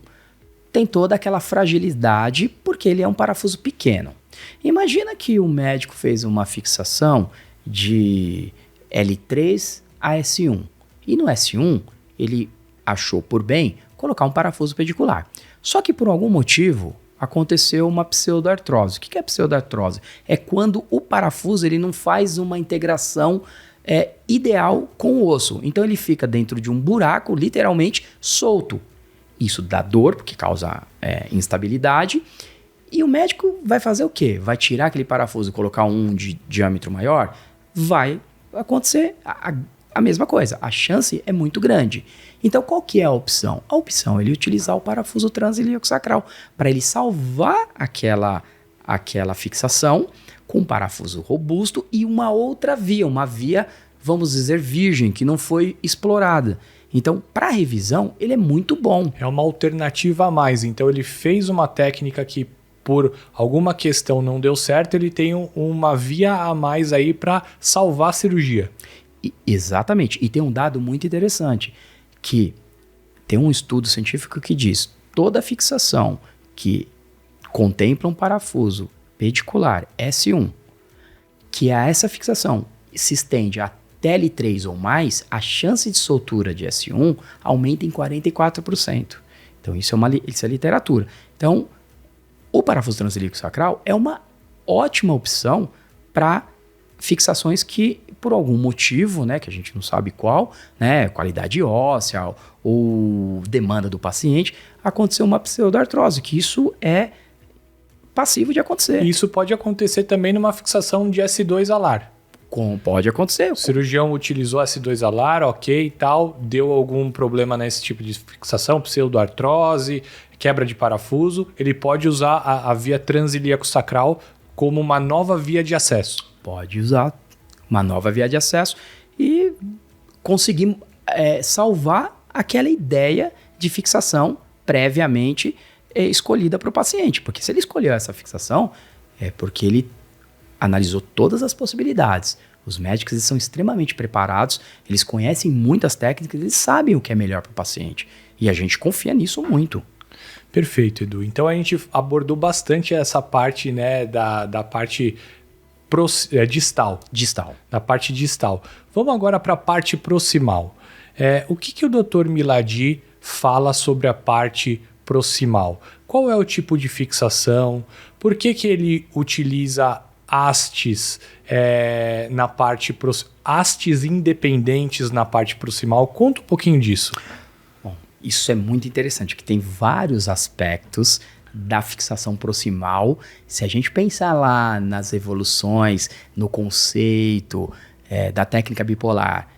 tem toda aquela fragilidade porque ele é um parafuso pequeno. Imagina que o médico fez uma fixação de L3 a S1. E no S1, ele achou por bem colocar um parafuso pedicular. Só que por algum motivo aconteceu uma pseudoartrose. O que é pseudoartrose? É quando o parafuso ele não faz uma integração ideal com o osso. Então ele fica dentro de um buraco, literalmente solto. Isso dá dor, porque causa instabilidade. E o médico vai fazer o quê? Vai tirar aquele parafuso e colocar um de diâmetro maior? Vai acontecer a mesma coisa. A chance é muito grande. Então, qual que é a opção? A opção é ele utilizar o parafuso transilíaco sacral para ele salvar aquela fixação com um parafuso robusto e uma outra via, uma via, vamos dizer, virgem, que não foi explorada. Então, para revisão, ele é muito bom. É uma alternativa a mais. Então, ele fez uma técnica que, por alguma questão, não deu certo, ele tem uma via a mais aí para salvar a cirurgia. Exatamente. E tem um dado muito interessante, que tem um estudo científico que diz toda fixação que contempla um parafuso pedicular S1, que essa fixação se estende até L3 ou mais, a chance de soltura de S1 aumenta em 44%. Então isso é literatura. Então o parafuso transilíaco sacral é uma ótima opção para fixações que, por algum motivo, né, que a gente não sabe qual, né, qualidade óssea ou demanda do paciente, aconteceu uma pseudoartrose, que isso é passivo de acontecer. Isso pode acontecer também numa fixação de S2 alar. Pode acontecer. O cirurgião utilizou S2 alar, ok e tal, deu algum problema nesse tipo de fixação, pseudoartrose, quebra de parafuso, ele pode usar a via transilíaco sacral como uma nova via de acesso. Pode usar uma nova via de acesso e conseguir salvar aquela ideia de fixação previamente escolhida para o paciente. Porque se ele escolheu essa fixação, é porque ele analisou todas as possibilidades. Os médicos eles são extremamente preparados, eles conhecem muitas técnicas, eles sabem o que é melhor para o paciente. E a gente confia nisso muito. Perfeito, Edu. Então a gente abordou bastante essa parte, né, da parte distal. Distal. Da parte distal. Vamos agora para a parte proximal. O que o Dr. Milady fala sobre a parte proximal? Qual é o tipo de fixação? Por que ele utiliza hastes na parte hastes independentes na parte proximal? Conta um pouquinho disso. Bom, isso é muito interessante, que tem vários aspectos da fixação proximal. Se a gente pensar lá nas evoluções, no conceito da técnica bipolar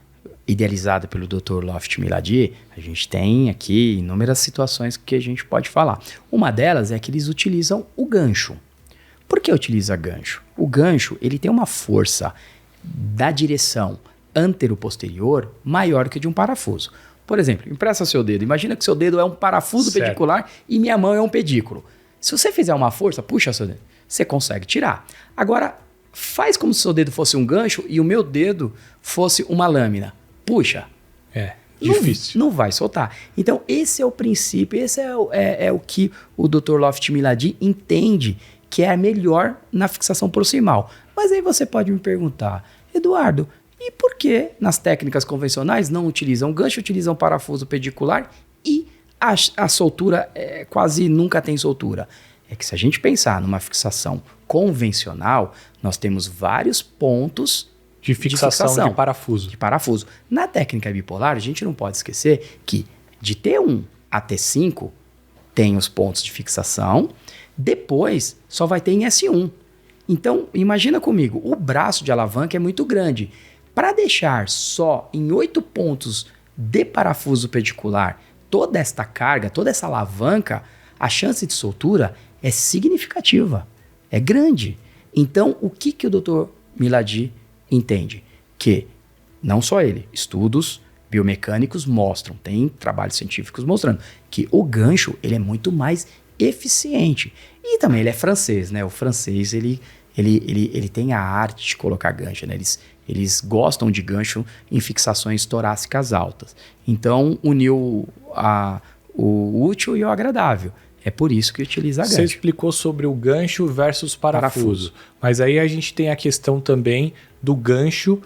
idealizada pelo Dr. Loft Milady, a gente tem aqui inúmeras situações que a gente pode falar. Uma delas é que eles utilizam o gancho. Por que utiliza gancho? O gancho ele tem uma força da direção antero-posterior maior que a de um parafuso. Por exemplo, empresta seu dedo. Imagina que seu dedo é um parafuso pedicular e minha mão é um pedículo. Se você fizer uma força, puxa seu dedo, você consegue tirar. Agora, faz como se seu dedo fosse um gancho e o meu dedo fosse uma lâmina. Puxa. Difícil. Não vai soltar. Então, esse é o princípio, esse é o que o Dr. Loft Milady entende que é melhor na fixação proximal. Mas aí você pode me perguntar, Eduardo, e por que nas técnicas convencionais não utilizam gancho, utilizam parafuso pedicular e a soltura quase nunca tem soltura? É que se a gente pensar numa fixação convencional, nós temos vários pontos de fixação de parafuso. Na técnica bipolar, a gente não pode esquecer que de T1 a T5 tem os pontos de fixação, depois só vai ter em S1. Então, imagina comigo, o braço de alavanca é muito grande. Para deixar só em 8 pontos de parafuso pedicular toda esta carga, toda essa alavanca, a chance de soltura é significativa, é grande. Então, o que o Dr. Milady entende? Que não só ele, estudos biomecânicos mostram, tem trabalhos científicos mostrando que o gancho ele é muito mais eficiente. E também ele é francês, né? O francês, ele tem a arte de colocar gancho, né? Eles gostam de gancho em fixações torácicas altas. Então, uniu o útil e o agradável. É por isso que utiliza gancho. Você explicou sobre o gancho versus parafuso. Mas aí a gente tem a questão também do gancho,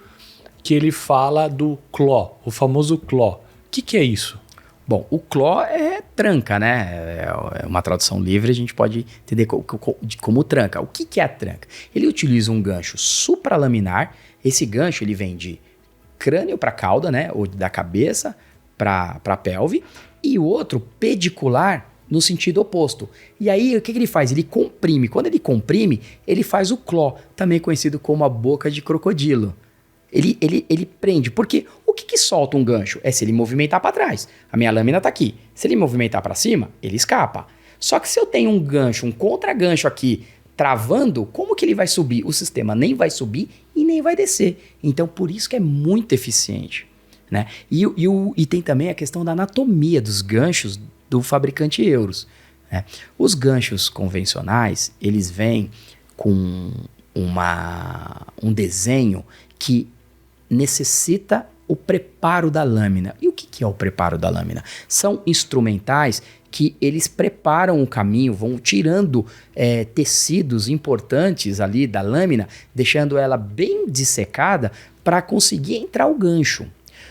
que ele fala do claw, o famoso claw. O que é isso? Bom, o claw é tranca, né? É uma tradução livre, a gente pode entender como tranca. O que é a tranca? Ele utiliza um gancho supralaminar. Esse gancho ele vem de crânio para cauda, né? Ou da cabeça para a pelve. E o outro pedicular no sentido oposto. E aí, o que ele faz? Ele comprime. Quando ele comprime, ele faz o claw, também conhecido como a boca de crocodilo. Ele prende, porque o que solta um gancho? É se ele movimentar para trás. A minha lâmina está aqui. Se ele movimentar para cima, ele escapa. Só que se eu tenho um gancho, um contragancho aqui, travando, como que ele vai subir? O sistema nem vai subir e nem vai descer. Então, por isso que é muito eficiente, né? E tem também a questão da anatomia dos ganchos do fabricante Euros, né? Os ganchos convencionais, eles vêm com um desenho que necessita o preparo da lâmina. E o que é o preparo da lâmina? São instrumentais que eles preparam o caminho, vão tirando tecidos importantes ali da lâmina, deixando ela bem dissecada para conseguir entrar o gancho.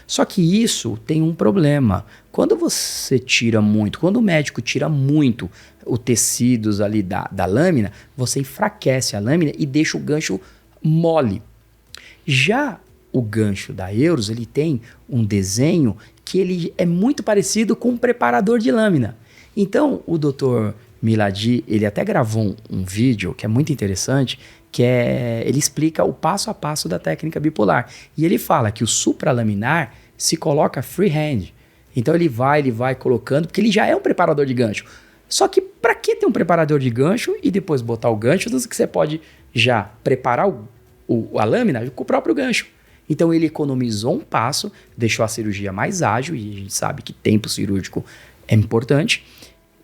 Só que isso tem um problema. Quando você tira muito, quando o médico tira muito os tecidos ali da lâmina, você enfraquece a lâmina e deixa o gancho mole. Já o gancho da Euros, ele tem um desenho que ele é muito parecido com um preparador de lâmina. Então, o Dr. Milady, ele até gravou um vídeo que é muito interessante, que ele explica o passo a passo da técnica bipolar. E ele fala que o supralaminar se coloca freehand. Então, ele vai colocando, porque ele já é um preparador de gancho. Só que para que ter um preparador de gancho e depois botar o gancho, que você pode já preparar a lâmina com o próprio gancho. Então, ele economizou um passo, deixou a cirurgia mais ágil, e a gente sabe que tempo cirúrgico é importante,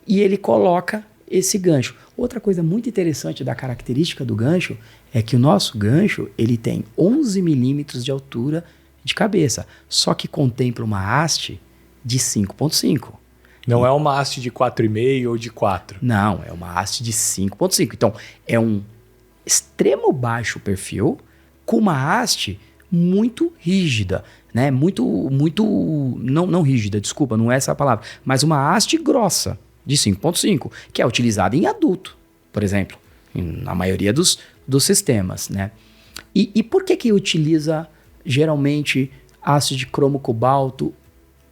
e ele coloca esse gancho. Outra coisa muito interessante da característica do gancho é que o nosso gancho ele tem 11 milímetros de altura de cabeça, só que contempla uma haste de 5,5. Não é uma haste de 4,5 ou de 4. Não, é uma haste de 5,5. Então, é um extremo baixo perfil com uma haste muito rígida, né? Não rígida, desculpa, não é essa a palavra, mas uma haste grossa de 5,5, que é utilizada em adulto, por exemplo, na maioria dos sistemas, né? E por que utiliza geralmente haste de cromo cobalto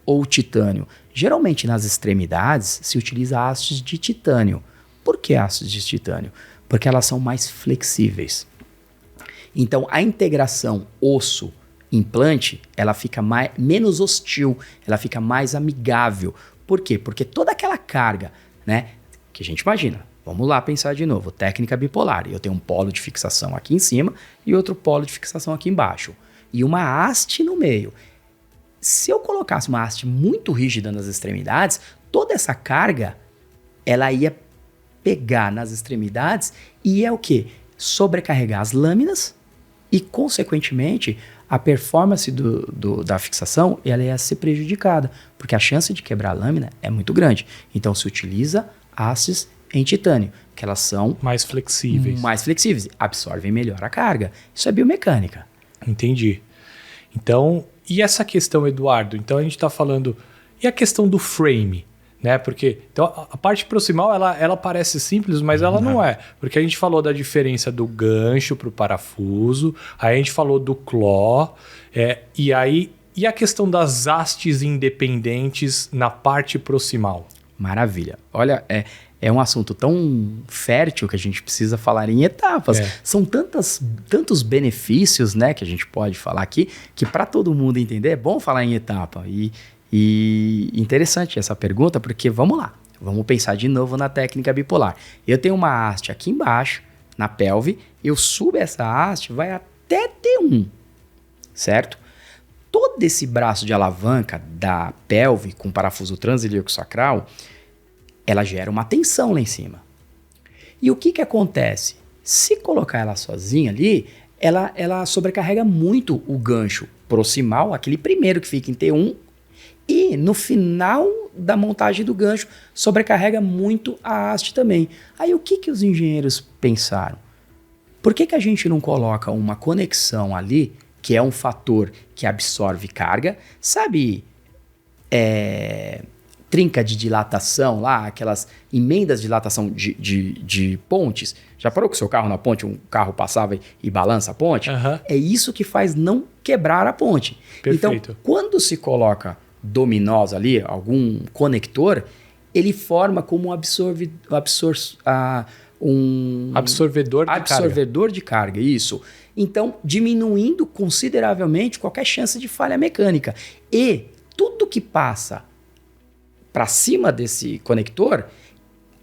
ou titânio? Geralmente nas extremidades se utiliza hastes de titânio. Por que hastes de titânio? Porque elas são mais flexíveis. Então a integração osso-implante ela fica menos hostil, ela fica mais amigável. Por quê? Porque toda aquela carga, né, que a gente imagina, vamos lá pensar de novo, técnica bipolar. Eu tenho um polo de fixação aqui em cima e outro polo de fixação aqui embaixo. E uma haste no meio. Se eu colocasse uma haste muito rígida nas extremidades, toda essa carga, ela ia pegar nas extremidades e ia o quê? Sobrecarregar as lâminas e, consequentemente, a performance da fixação ela ia ser prejudicada, porque a chance de quebrar a lâmina é muito grande. Então, se utiliza hastes em titânio, que elas são mais flexíveis, absorvem melhor a carga. Isso é biomecânica. Entendi. Então, e essa questão, Eduardo? Então a gente está falando... E a questão do frame? Né? Porque então, a parte proximal ela parece simples, mas ela não é. Porque a gente falou da diferença do gancho para o parafuso, aí a gente falou do claw, e a questão das hastes independentes na parte proximal? Maravilha. Olha, é um assunto tão fértil que a gente precisa falar em etapas. São tantos benefícios, né, que a gente pode falar aqui, que para todo mundo entender é bom falar em etapa. E interessante essa pergunta, porque vamos lá, vamos pensar de novo na técnica bipolar. Eu tenho uma haste aqui embaixo, na pelve, eu subo essa haste, vai até T1, certo? Todo esse braço de alavanca da pelve com parafuso transilíaco sacral, ela gera uma tensão lá em cima. E o que acontece? Se colocar ela sozinha ali, ela sobrecarrega muito o gancho proximal, aquele primeiro que fica em T1, e no final da montagem do gancho sobrecarrega muito a haste também. Aí o que os engenheiros pensaram? Por que a gente não coloca uma conexão ali, que é um fator que absorve carga? Sabe, trinca de dilatação lá, aquelas emendas de dilatação de pontes. Já parou com o seu carro na ponte, um carro passava e balança a ponte? Uhum. É isso que faz não quebrar a ponte. Perfeito. Então, quando se coloca dominós ali, algum conector, ele forma como um absorvedor de carga, isso. Então, diminuindo consideravelmente qualquer chance de falha mecânica. E tudo que passa para cima desse conector,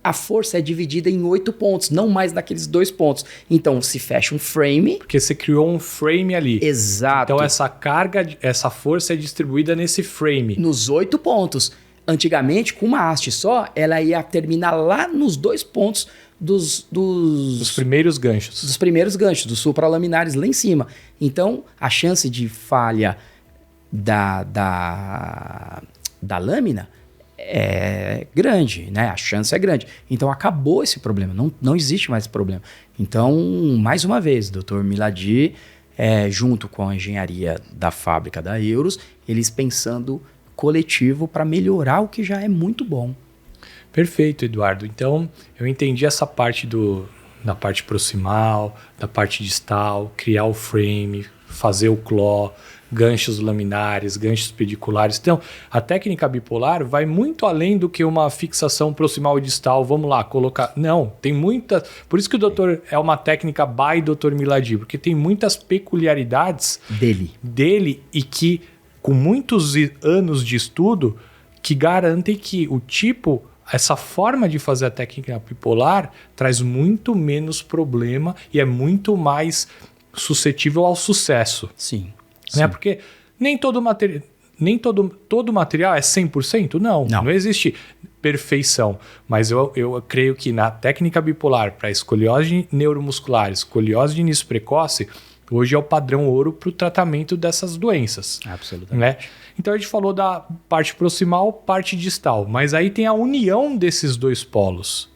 a força é dividida em 8 pontos, não mais naqueles 2 pontos. Então, se fecha um frame... Porque você criou um frame ali. Exato. Então, essa carga, essa força é distribuída nesse frame. Nos 8 pontos. Antigamente, com uma haste só, ela ia terminar lá nos 2 pontos dos primeiros ganchos. Dos primeiros ganchos, dos supralaminares lá em cima. Então, a chance de falha da lâmina é grande, né? A chance é grande. Então, acabou esse problema. Não existe mais esse problema. Então, mais uma vez, Dr. Milady, junto com a engenharia da fábrica da Euros, eles pensando coletivo para melhorar o que já é muito bom. Perfeito, Eduardo. Então, eu entendi essa parte da parte proximal, da parte distal, criar o frame, fazer o claw, ganchos laminares, ganchos pediculares. Então, a técnica bipolar vai muito além do que uma fixação proximal e distal. Vamos lá, colocar... Não, tem muita... Por isso que o doutor é uma técnica by Dr. Milady, porque tem muitas peculiaridades dele e que, com muitos anos de estudo, que garantem que essa forma de fazer a técnica bipolar traz muito menos problema e é muito mais suscetível ao sucesso. Sim. Né? Porque nem todo material é 100%? Não existe. perfeição, mas eu creio que na técnica bipolar para escoliose neuromuscular, escoliose de início precoce, hoje é o padrão ouro para o tratamento dessas doenças. Absolutamente. Né? Então a gente falou da parte proximal, parte distal, mas aí tem a união desses dois polos.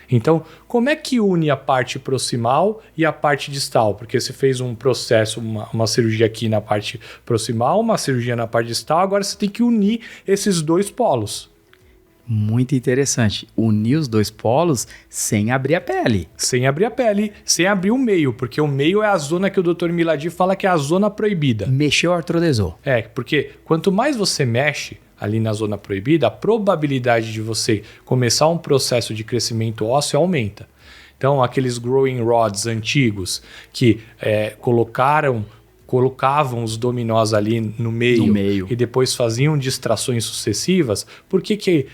Então, como é que une a parte proximal e a parte distal? Porque você fez um processo, uma cirurgia aqui na parte proximal, uma cirurgia na parte distal, agora você tem que unir esses dois polos. Muito interessante. Unir os dois polos sem abrir a pele. Sem abrir a pele, sem abrir o meio, porque o meio é a zona que o Dr. Milady fala que é a zona proibida. Mexeu, artrodesou. Porque quanto mais você mexe ali na zona proibida, a probabilidade de você começar um processo de crescimento ósseo aumenta. Então, aqueles growing rods antigos que colocavam os dominós ali no meio e depois faziam distrações sucessivas, por que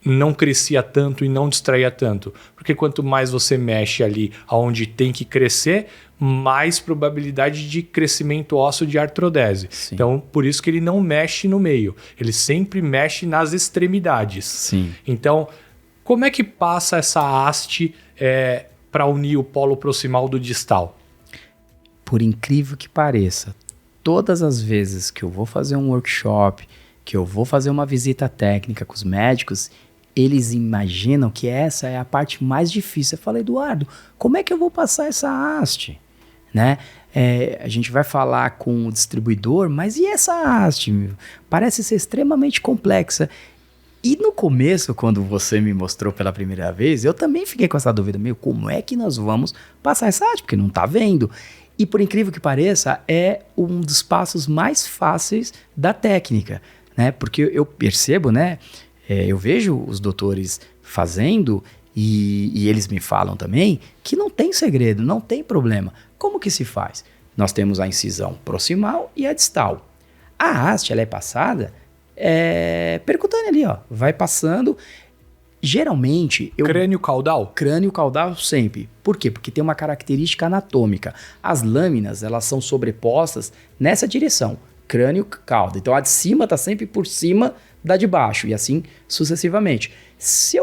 não crescia tanto e não distraía tanto? Porque quanto mais você mexe ali onde tem que crescer, mais probabilidade de crescimento ósseo de artrodese. Sim. Então, por isso que ele não mexe no meio. Ele sempre mexe nas extremidades. Sim. Então, como é que passa essa haste para unir o polo proximal do distal? Por incrível que pareça, todas as vezes que eu vou fazer um workshop, que eu vou fazer uma visita técnica com os médicos, eles imaginam que essa é a parte mais difícil. Eu falo, Eduardo, como é que eu vou passar essa haste? Né? A gente vai falar com o distribuidor, mas e essa haste? Parece ser extremamente complexa. E no começo, quando você me mostrou pela primeira vez, eu também fiquei com essa dúvida, como é que nós vamos passar essa haste? Porque não está vendo. E por incrível que pareça, é um dos passos mais fáceis da técnica, né? Porque eu percebo, né? Eu vejo os doutores fazendo e eles me falam também que não tem segredo, não tem problema. Como que se faz? Nós temos a incisão proximal e a distal. A haste, ela é passada percutânea ali, ó. Vai passando. Geralmente... Crânio caudal? Crânio caudal sempre. Por quê? Porque tem uma característica anatômica. As lâminas, elas são sobrepostas nessa direção. Crânio cauda. Então a de cima está sempre por cima da de baixo e assim sucessivamente. Se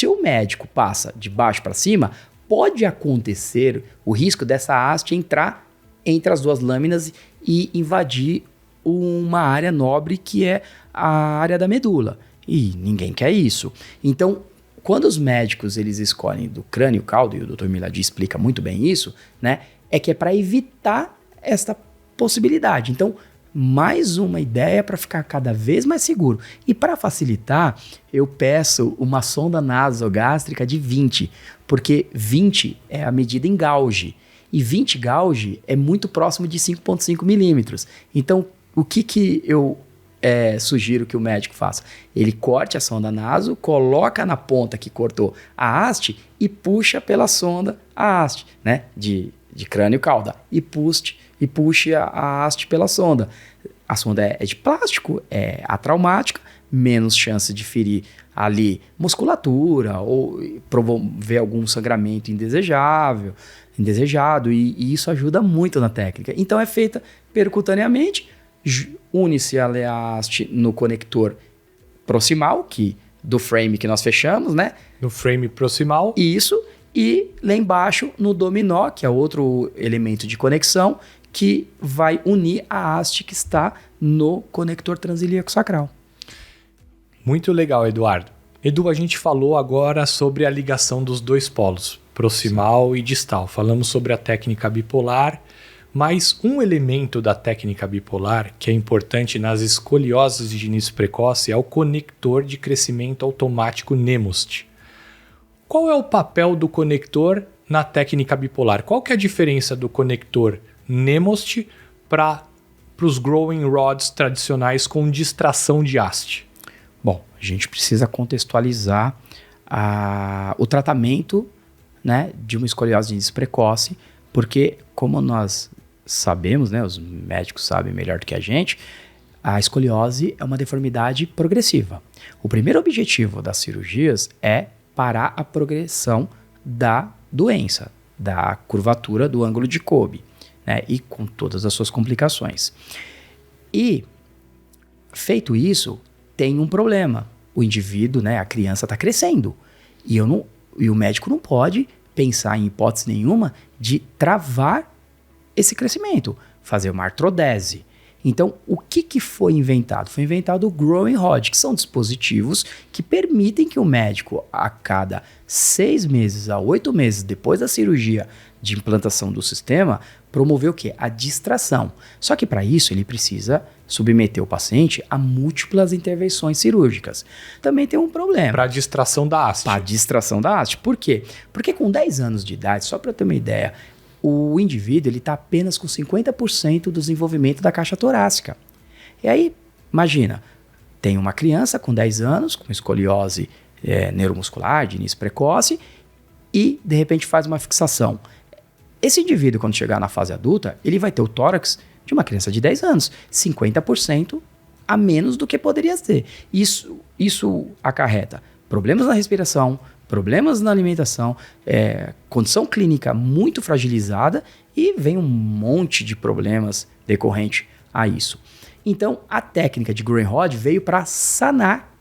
o médico passa de baixo para cima, pode acontecer o risco dessa haste entrar entre as duas lâminas e invadir uma área nobre que é a área da medula. E ninguém quer isso. Então, quando os médicos eles escolhem do crânio cauda, e o Dr. Milady explica muito bem isso, né, é que é para evitar esta possibilidade. Então, mais uma ideia para ficar cada vez mais seguro. E para facilitar, eu peço uma sonda nasogástrica de 20, porque 20 é a medida em gauge. E 20 gauge é muito próximo de 5,5 milímetros. Então, o que eu sugiro que o médico faça? Ele corte a sonda naso, coloca na ponta que cortou a haste e puxa pela sonda a haste, né? De crânio cauda. E puxe a haste pela sonda. A sonda é de plástico, é atraumática, menos chance de ferir ali musculatura ou promover algum sangramento indesejado, e isso ajuda muito na técnica. Então é feita percutaneamente, une-se a haste no conector proximal, do frame que nós fechamos, né? No frame proximal. Isso, e lá embaixo no dominó, que é outro elemento de conexão, que vai unir a haste que está no conector transilíaco sacral. Muito legal, Eduardo. Edu, a gente falou agora sobre a ligação dos dois polos, proximal e distal. Falamos sobre a técnica bipolar, mas um elemento da técnica bipolar que é importante nas escolioses de início precoce é o conector de crescimento automático NEMOST. Qual é o papel do conector na técnica bipolar? Qual que é a diferença do conector NEMOST para os growing rods tradicionais com distração de haste? Bom, a gente precisa contextualizar o tratamento, né, de uma escoliose de início precoce, porque como nós sabemos, né, os médicos sabem melhor do que a gente, a escoliose é uma deformidade progressiva. O primeiro objetivo das cirurgias é parar a progressão da doença, da curvatura do ângulo de Kolbe, né, e com todas as suas complicações. E, feito isso, tem um problema, o indivíduo, né, a criança está crescendo. E o médico não pode pensar em hipótese nenhuma de travar esse crescimento, fazer uma artrodese. Então, o que foi inventado? Foi inventado o Growing Rod, que são dispositivos que permitem que o médico, a cada 6 meses a 8 meses depois da cirurgia de implantação do sistema, promover o quê? A distração. Só que para isso ele precisa submeter o paciente a múltiplas intervenções cirúrgicas. Também tem um problema. Para a distração da haste. Para a distração da haste. Por quê? Porque com 10 anos de idade, só para ter uma ideia, o indivíduo está apenas com 50% do desenvolvimento da caixa torácica. E aí, imagina, tem uma criança com 10 anos, com escoliose neuromuscular, de início precoce, e de repente faz uma fixação. Esse indivíduo, quando chegar na fase adulta, ele vai ter o tórax de uma criança de 10 anos, 50% a menos do que poderia ter. Isso acarreta problemas na respiração, problemas na alimentação, condição clínica muito fragilizada e vem um monte de problemas decorrente a isso. Então, a técnica de Growing Rod veio para sanar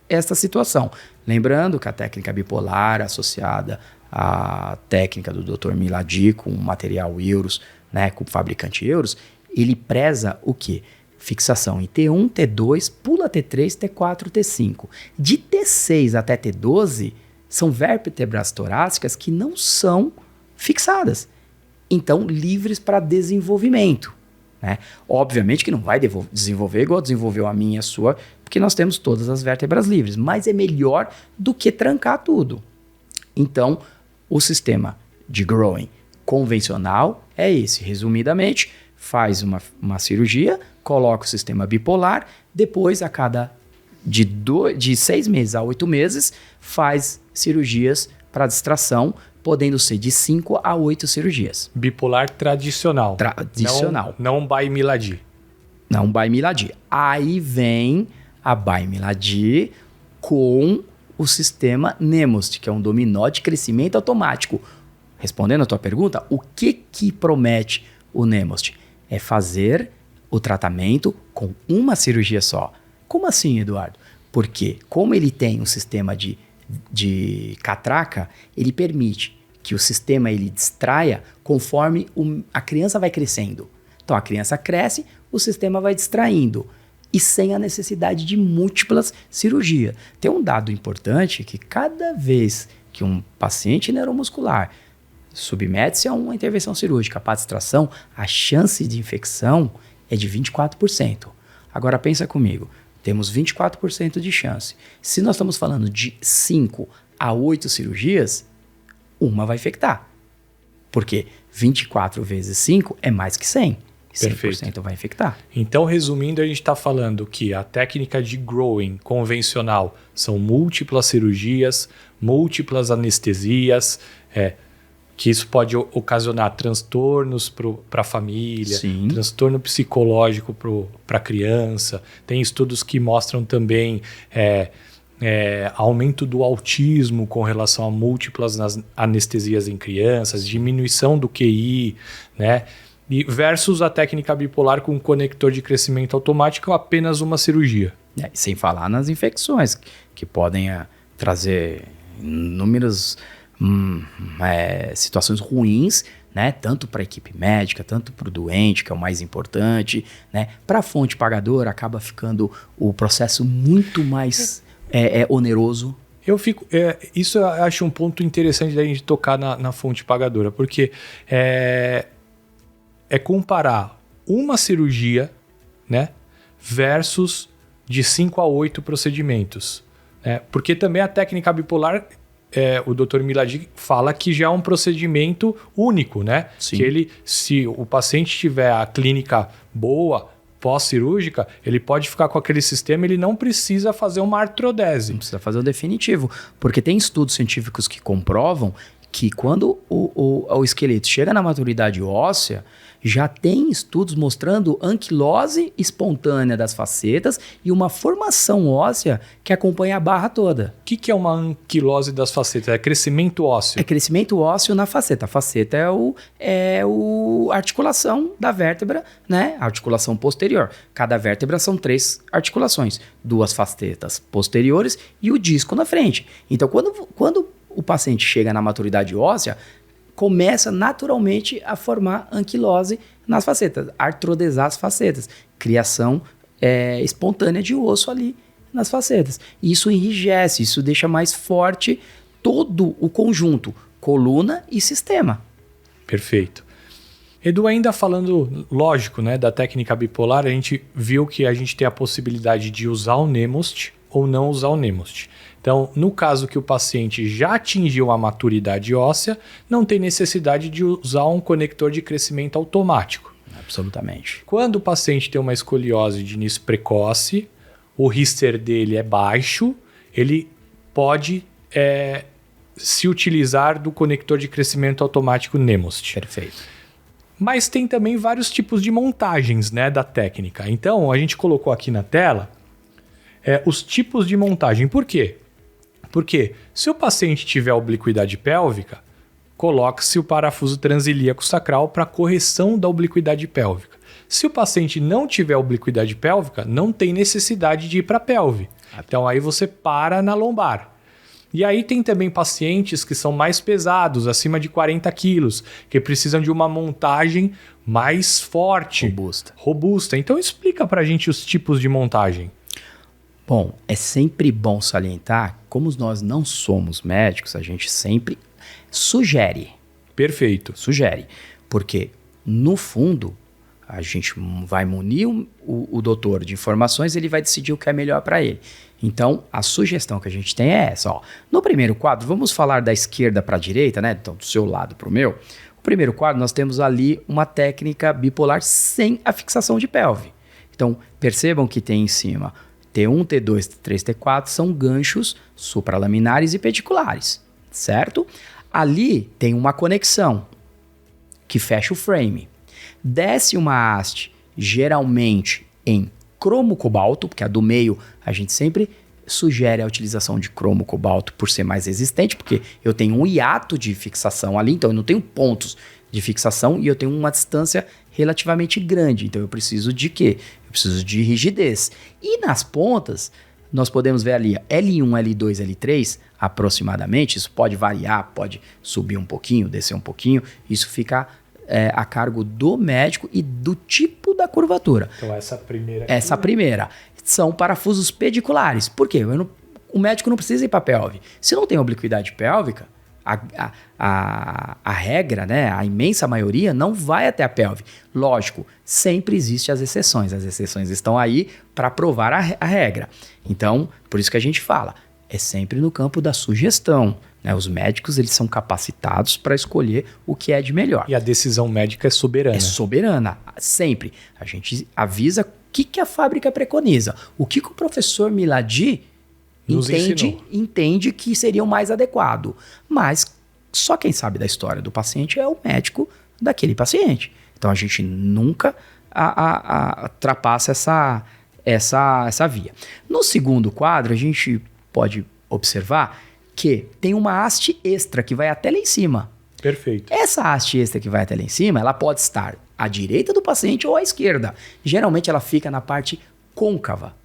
esta situação. Lembrando que a técnica bipolar associada à técnica do Dr. Milady com o material Euros, né, com o fabricante Euros, ele preza o quê? Fixação em T1, T2, pula T3, T4, T5. De T6 até T12, são vértebras torácicas que não são fixadas. Então, livres para desenvolvimento. Né? Obviamente que não vai desenvolver igual desenvolveu a minha e a sua, porque nós temos todas as vértebras livres. Mas é melhor do que trancar tudo. Então, o sistema de growing convencional é esse. Resumidamente, faz uma cirurgia, coloca o sistema bipolar, depois a cada de 6 meses a 8 meses faz cirurgias para distração, podendo ser de 5 a 8 cirurgias. Bipolar tradicional. Tradicional. Não by Milady. Não by Milady. Aí vem a by Milady com o sistema Nemost, que é um dominó de crescimento automático. Respondendo a tua pergunta, o que promete o Nemost? É fazer o tratamento com uma cirurgia só. Como assim, Eduardo? Porque como ele tem um sistema de catraca, ele permite que o sistema ele distraia conforme a criança vai crescendo. Então a criança cresce, o sistema vai distraindo e sem a necessidade de múltiplas cirurgias. Tem um dado importante que cada vez que um paciente neuromuscular submete-se a uma intervenção cirúrgica para distração, a chance de infecção é de 24%. Agora pensa comigo, temos 24% de chance. Se nós estamos falando de 5 a 8 cirurgias, uma vai infectar. Porque 24 vezes 5 é mais que 100. 100% Perfeito. Vai infectar. Então, resumindo, a gente está falando que a técnica de growing convencional são múltiplas cirurgias, múltiplas anestesias, que isso pode ocasionar transtornos para a família, Sim. transtorno psicológico para a criança. Tem estudos que mostram também aumento do autismo com relação a múltiplas anestesias em crianças, diminuição do QI, né? E versus a técnica bipolar com conector de crescimento automático, apenas uma cirurgia. Sem falar nas infecções, que podem trazer inúmeras situações ruins, né? Tanto para a equipe médica, tanto para o doente, que é o mais importante, né? Para a fonte pagadora, acaba ficando o processo muito mais oneroso. Isso eu acho um ponto interessante da gente tocar na fonte pagadora, porque comparar uma cirurgia, né, versus de 5 a 8 procedimentos. Né? Porque também a técnica bipolar, o Dr. Milady fala que já é um procedimento único, né? Sim. Que se o paciente tiver a clínica boa, pós-cirúrgica, ele pode ficar com aquele sistema, ele não precisa fazer uma artrodese. Não precisa fazer o definitivo, porque tem estudos científicos que comprovam que quando o esqueleto chega na maturidade óssea, já tem estudos mostrando anquilose espontânea das facetas e uma formação óssea que acompanha a barra toda. O que é uma anquilose das facetas? É crescimento ósseo? É crescimento ósseo na faceta. A faceta é a articulação da vértebra, né? A articulação posterior. Cada vértebra são 3 articulações. 2 facetas posteriores e o disco na frente. Então, quando o paciente chega na maturidade óssea, começa naturalmente a formar anquilose nas facetas, artrodesar as facetas, criação espontânea de osso ali nas facetas. Isso enrijece, isso deixa mais forte todo o conjunto, coluna e sistema. Perfeito. Edu, ainda falando, lógico, né, da técnica bipolar, a gente viu que a gente tem a possibilidade de usar o Nemost ou não usar o Nemost. Então, no caso que o paciente já atingiu a maturidade óssea, não tem necessidade de usar um conector de crescimento automático. Absolutamente. Quando o paciente tem uma escoliose de início precoce, o Richter dele é baixo, ele pode se utilizar do conector de crescimento automático Nemost. Perfeito. Mas tem também vários tipos de montagens, né, da técnica. Então, a gente colocou aqui na tela os tipos de montagem. Por quê? Porque se o paciente tiver obliquidade pélvica, coloque-se o parafuso transilíaco sacral para correção da obliquidade pélvica. Se o paciente não tiver obliquidade pélvica, não tem necessidade de ir para a pelve. Então aí você para na lombar. E aí tem também pacientes que são mais pesados, acima de 40 quilos, que precisam de uma montagem mais forte. Robusta. Então explica para a gente os tipos de montagem. Bom, é sempre bom salientar, como nós não somos médicos, a gente sempre sugere. Perfeito. Sugere. Porque, no fundo, a gente vai munir o doutor de informações, ele vai decidir o que é melhor para ele. Então, a sugestão que a gente tem é essa. Ó. No primeiro quadro, vamos falar da esquerda para a direita, né? Então, do seu lado para o meu. O primeiro quadro, nós temos ali uma técnica bipolar sem a fixação de pelve. Então, percebam que tem em cima T1, T2, T3, T4 são ganchos supralaminares e pediculares, certo? Ali tem uma conexão que fecha o frame. Desce uma haste, geralmente em cromo cobalto, porque a do meio a gente sempre sugere a utilização de cromo cobalto por ser mais resistente, porque eu tenho um hiato de fixação ali, então eu não tenho pontos de fixação e eu tenho uma distância relativamente grande. Então eu preciso de quê? Eu preciso de rigidez. E nas pontas, nós podemos ver ali L1, L2, L3 aproximadamente. Isso pode variar, pode subir um pouquinho, descer um pouquinho. Isso fica a cargo do médico e do tipo da curvatura. Então essa primeira aqui... Essa primeira são parafusos pediculares. Por quê? O médico não precisa ir para a pelve. Se não tem obliquidade pélvica, a regra, né, a imensa maioria, não vai até a pelve. Lógico, sempre existem as exceções. As exceções estão aí para provar a regra. Então, por isso que a gente fala, é sempre no campo da sugestão. Né? Os médicos, eles são capacitados para escolher o que é de melhor. E a decisão médica é soberana. É soberana, sempre. A gente avisa o que a fábrica preconiza. O que o professor Milady entende que seria o mais adequado. Mas só quem sabe da história do paciente é o médico daquele paciente. Então a gente nunca ultrapassa essa via. No segundo quadro, a gente pode observar que tem uma haste extra que vai até lá em cima. Perfeito. Essa haste extra que vai até lá em cima, ela pode estar à direita do paciente ou à esquerda. Geralmente ela fica na parte côncava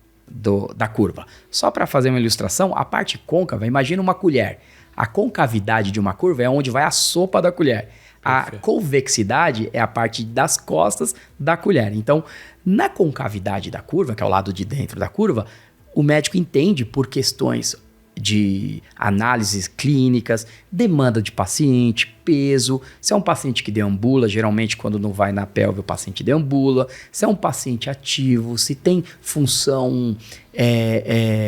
da curva. Só para fazer uma ilustração, a parte côncava, imagina uma colher. A concavidade de uma curva é onde vai a sopa da colher. A convexidade é a parte das costas da colher. Então, na concavidade da curva, que é o lado de dentro da curva, o médico entende por questões de análises clínicas, demanda de paciente, peso. Se é um paciente que deambula, geralmente quando não vai na pelve o paciente deambula. Se é um paciente ativo, se tem função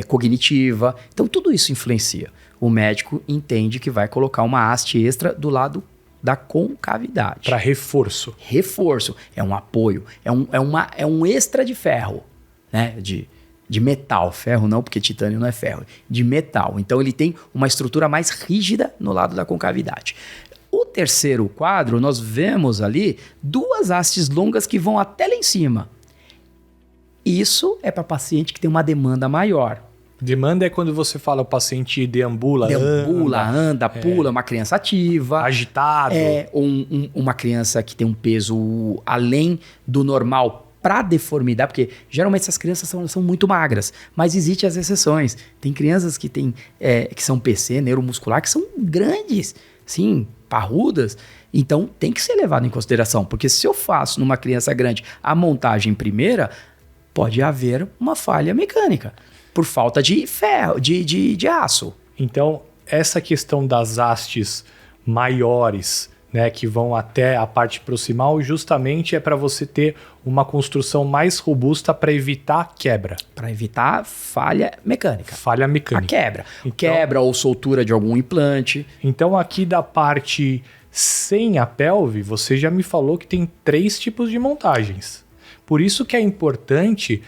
cognitiva. Então tudo isso influencia. O médico entende que vai colocar uma haste extra do lado da concavidade. Para reforço. Reforço. É um apoio. É um extra de ferro, né? De de metal, ferro não, porque titânio não é ferro, de metal. Então ele tem uma estrutura mais rígida no lado da concavidade. O terceiro quadro, nós vemos ali 2 hastes longas que vão até lá em cima. Isso é para paciente que tem uma demanda maior. Demanda é quando você fala o paciente deambula, anda, pula, uma criança ativa. Agitado. Uma criança que tem um peso além do normal para deformidade, porque geralmente essas crianças são muito magras, mas existem as exceções. Tem crianças que são PC, neuromuscular, que são grandes, sim, parrudas. Então tem que ser levado em consideração, porque se eu faço numa criança grande a montagem primeira, pode haver uma falha mecânica por falta de ferro, de aço. Então, essa questão das hastes maiores, né, que vão até a parte proximal, justamente é para você ter uma construção mais robusta para evitar quebra. Para evitar falha mecânica. Falha mecânica. A quebra. Então, quebra ou soltura de algum implante. Então, aqui da parte sem a pelve, você já me falou que tem 3 tipos de montagens. Por isso que é importante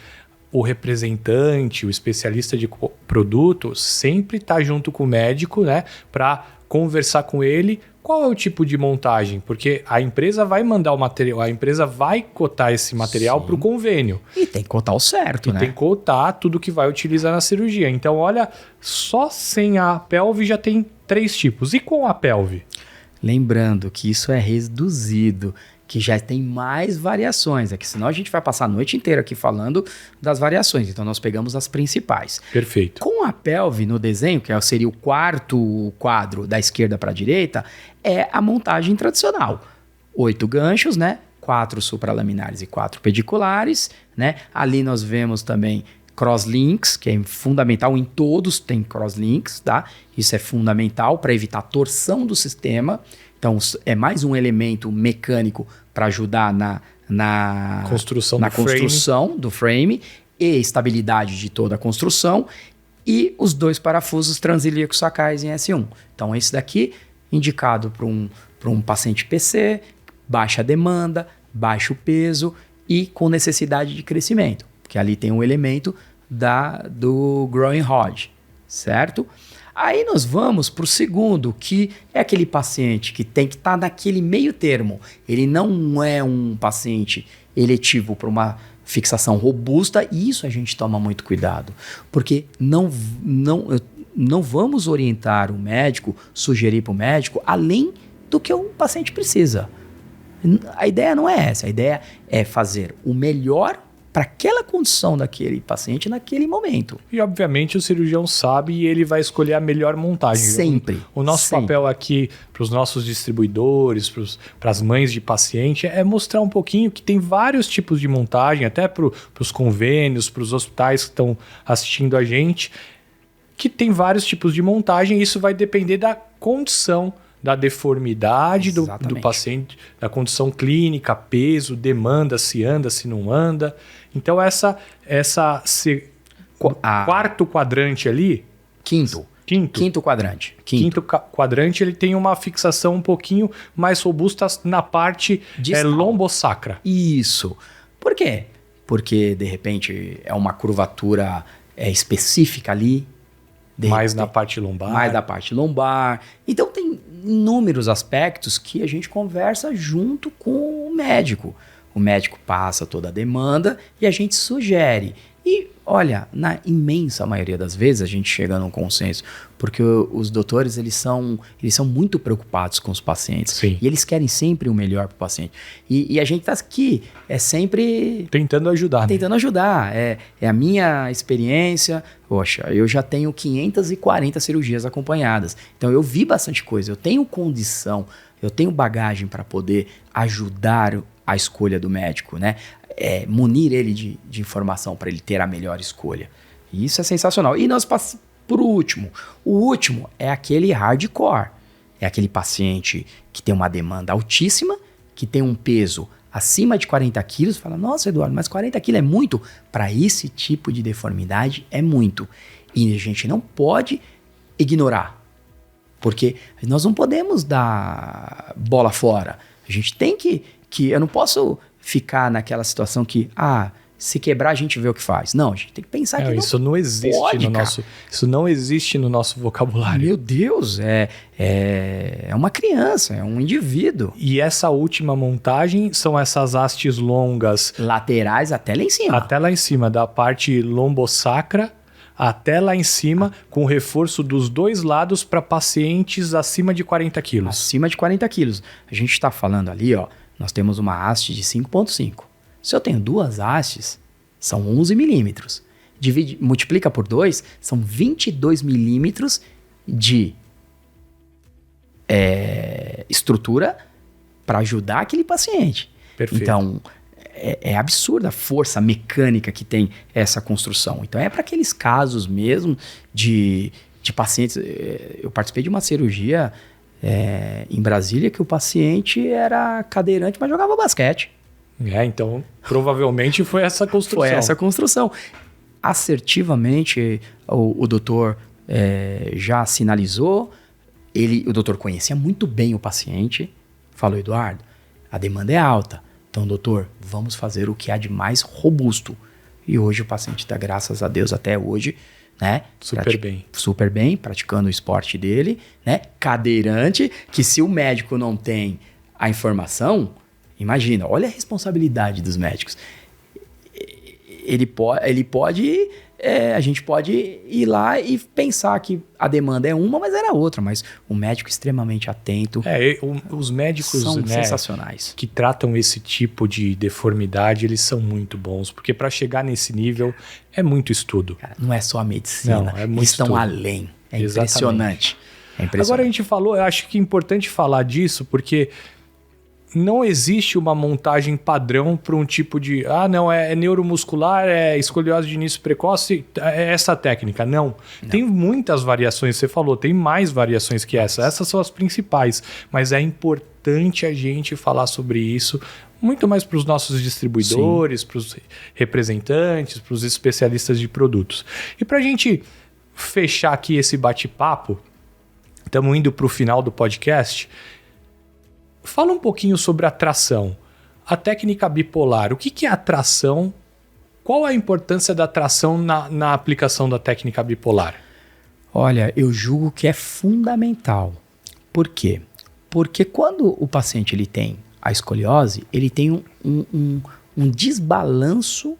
o representante, o especialista de produto, sempre estar junto com o médico, né, para conversar com ele qual é o tipo de montagem, porque a empresa vai mandar o material, a empresa vai cotar esse material para o convênio. E tem que cotar o certo, né? Tem que cotar tudo que vai utilizar na cirurgia. Então, olha, só sem a pelve já tem 3 tipos. E com a pelve? Lembrando que isso é reduzido, que já tem mais variações. É que senão a gente vai passar a noite inteira aqui falando das variações. Então nós pegamos as principais. Perfeito. Com a pelve no desenho, que seria o 4º quadro da esquerda para a direita, é a montagem tradicional. 8 ganchos, né? 4 supralaminares e 4 pediculares, né? Ali nós vemos também crosslinks, que é fundamental, em todos tem crosslinks, tá? Isso é fundamental para evitar torção do sistema. Então, é mais um elemento mecânico para ajudar na construção do frame e estabilidade de toda a construção. E os 2 parafusos transilíacos sacais em S1. Então, esse daqui indicado para um paciente PC, baixa demanda, baixo peso e com necessidade de crescimento. Porque ali tem um elemento do growing rod, certo? Aí nós vamos para o segundo, que é aquele paciente que tem que estar naquele meio termo. Ele não é um paciente eletivo para uma fixação robusta, e isso a gente toma muito cuidado. Porque não vamos orientar o médico, sugerir para o médico, além do que o paciente precisa. A ideia não é essa, a ideia é fazer o melhor para aquela condição daquele paciente naquele momento. E, obviamente, o cirurgião sabe e ele vai escolher a melhor montagem. Sempre. O nosso papel aqui para os nossos distribuidores, para as mães de paciente, é mostrar um pouquinho que tem vários tipos de montagem, até para os convênios, para os hospitais que estão assistindo a gente, que tem vários tipos de montagem, e isso vai depender da condição, da deformidade do paciente, da condição clínica, peso, demanda, se anda, se não anda. Então, quarto quadrante ali... Quinto quadrante. Quinto quadrante, ele tem uma fixação um pouquinho mais robusta na parte lombosacra. Isso. Por quê? Porque, de repente, é uma curvatura específica ali. Mais na parte lombar. Mais da parte lombar. Então, tem inúmeros aspectos que a gente conversa junto com o médico. O médico passa toda a demanda e a gente sugere. E, olha, na imensa maioria das vezes a gente chega num consenso, porque os doutores, eles são muito preocupados com os pacientes. Sim. E eles querem sempre o melhor para o paciente. E a gente está aqui, sempre... Tentando ajudar. Tentando ajudar. É a minha experiência. Poxa, eu já tenho 540 cirurgias acompanhadas. Então, eu vi bastante coisa. Eu tenho condição, eu tenho bagagem para poder ajudar a escolha do médico, né? Munir ele de informação para ele ter a melhor escolha. E isso é sensacional. E nós passamos por último. O último é aquele hardcore. É aquele paciente que tem uma demanda altíssima, que tem um peso acima de 40 quilos. Fala, nossa, Eduardo, mas 40 quilos é muito? Para esse tipo de deformidade é muito. E a gente não pode ignorar. Porque nós não podemos dar bola fora. A gente tem que eu não posso ficar naquela situação que, se quebrar a gente vê o que faz. Não, a gente tem que pensar que Isso não existe pode, isso não existe no nosso vocabulário. Meu Deus, é uma criança, é um indivíduo. E essa última montagem são essas hastes longas. Laterais até lá em cima. Até lá em cima, da parte lombosacra até lá em cima, com reforço dos dois lados para pacientes acima de 40 quilos. Acima de 40 quilos. A gente está falando ali, ó, nós temos uma haste de 5,5. Se eu tenho 2 hastes, são 11 milímetros. Multiplica por 2, são 22 milímetros de estrutura para ajudar aquele paciente. Perfeito. Então, é absurda a força mecânica que tem essa construção. Então, é para aqueles casos mesmo de pacientes... Eu participei de uma cirurgia em Brasília que o paciente era cadeirante, mas jogava basquete. Então, provavelmente foi essa construção. Foi essa construção. Assertivamente, o doutor já sinalizou, o doutor conhecia muito bem o paciente, falou, Eduardo, a demanda é alta, então, doutor, vamos fazer o que há de mais robusto. E hoje o paciente está, graças a Deus, até hoje, né? Super bem, praticando o esporte dele, né? Cadeirante, que se o médico não tem a informação, imagina, olha a responsabilidade dos médicos. A gente pode ir lá e pensar que a demanda é uma, mas era outra. Mas o médico extremamente atento. Os médicos são sensacionais. Que tratam esse tipo de deformidade, eles são muito bons. Porque para chegar nesse nível é muito estudo. Cara, não é só a medicina. Não, é muito eles estão estudo. além. É Exatamente. impressionante. Agora a gente falou, eu acho que é importante falar disso, porque não existe uma montagem padrão para um tipo de... não, é neuromuscular, é escoliose de início precoce, é essa técnica. Não. Tem muitas variações, você falou, tem mais variações que essa. Essas são as principais, mas é importante a gente falar sobre isso, muito mais para os nossos distribuidores, para os representantes, para os especialistas de produtos. E para a gente fechar aqui esse bate-papo, estamos indo para o final do podcast. Fala um pouquinho sobre a tração. A técnica bipolar, o que é a tração? Qual a importância da tração na aplicação da técnica bipolar? Olha, eu julgo que é fundamental. Por quê? Porque quando o paciente ele tem a escoliose, ele tem um desbalanço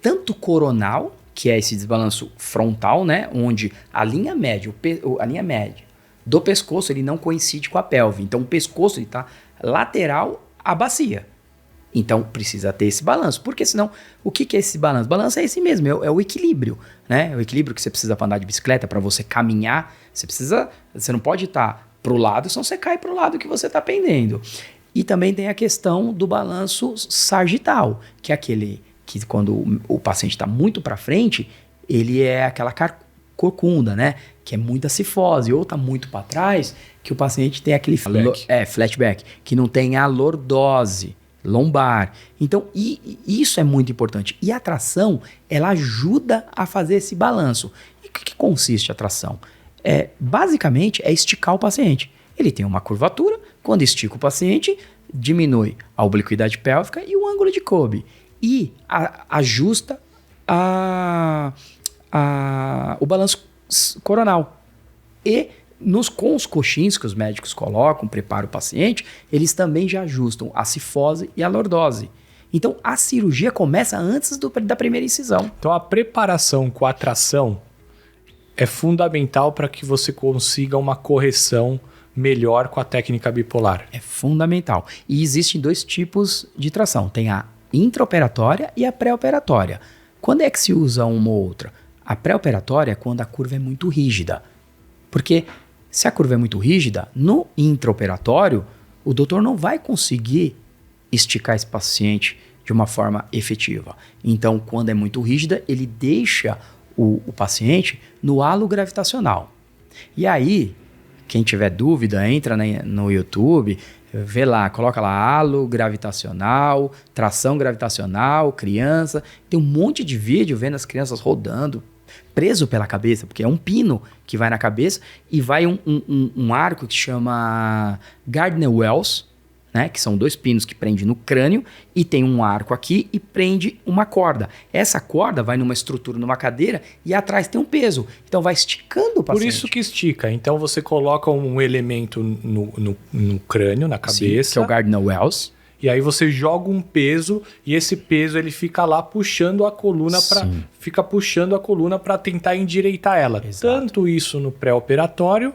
tanto coronal, que é esse desbalanço frontal, né, onde a linha média do pescoço ele não coincide com a pelve. Então o pescoço ele está lateral à bacia. Então precisa ter esse balanço. Porque senão, o que é esse balanço? Balanço é esse mesmo, é o equilíbrio. Né? É o equilíbrio que você precisa para andar de bicicleta, para você caminhar. Você não pode estar para o lado, senão você cai para o lado que você está pendendo. E também tem a questão do balanço sagital, que é aquele que quando o paciente está muito para frente, ele é aquela corcunda, né? Que é muita cifose, ou tá muito para trás, que o paciente tem aquele flatback, que não tem a lordose lombar. Então, isso é muito importante. E a tração, ela ajuda a fazer esse balanço. E o que consiste a tração? Basicamente, é esticar o paciente. Ele tem uma curvatura, quando estica o paciente, diminui a obliquidade pélvica e o ângulo de Kobe. E ajusta o balanço coronal. E com os coxins que os médicos colocam, preparam o paciente, eles também já ajustam a cifose e a lordose. Então, a cirurgia começa antes da primeira incisão. Então, a preparação com a tração é fundamental para que você consiga uma correção melhor com a técnica bipolar. É fundamental. E existem 2 tipos de tração. Tem a intraoperatória e a pré-operatória. Quando é que se usa uma ou outra? A pré-operatória é quando a curva é muito rígida. Porque se a curva é muito rígida, no intraoperatório, o doutor não vai conseguir esticar esse paciente de uma forma efetiva. Então, quando é muito rígida, ele deixa o paciente no halo gravitacional. E aí, quem tiver dúvida, entra no YouTube, vê lá, coloca lá halo gravitacional, tração gravitacional, criança. Tem um monte de vídeo vendo as crianças rodando, preso pela cabeça, porque é um pino que vai na cabeça e vai um arco que chama Gardner-Wells, né? Que são 2 pinos que prendem no crânio e tem um arco aqui e prende uma corda. Essa corda vai numa estrutura, numa cadeira e atrás tem um peso. Então vai esticando o paciente. Por isso que estica. Então você coloca um elemento no crânio, na cabeça. Sim, que é o Gardner-Wells. E aí você joga um peso e esse peso ele fica lá puxando a coluna para tentar endireitar ela. Exato. Tanto isso no pré-operatório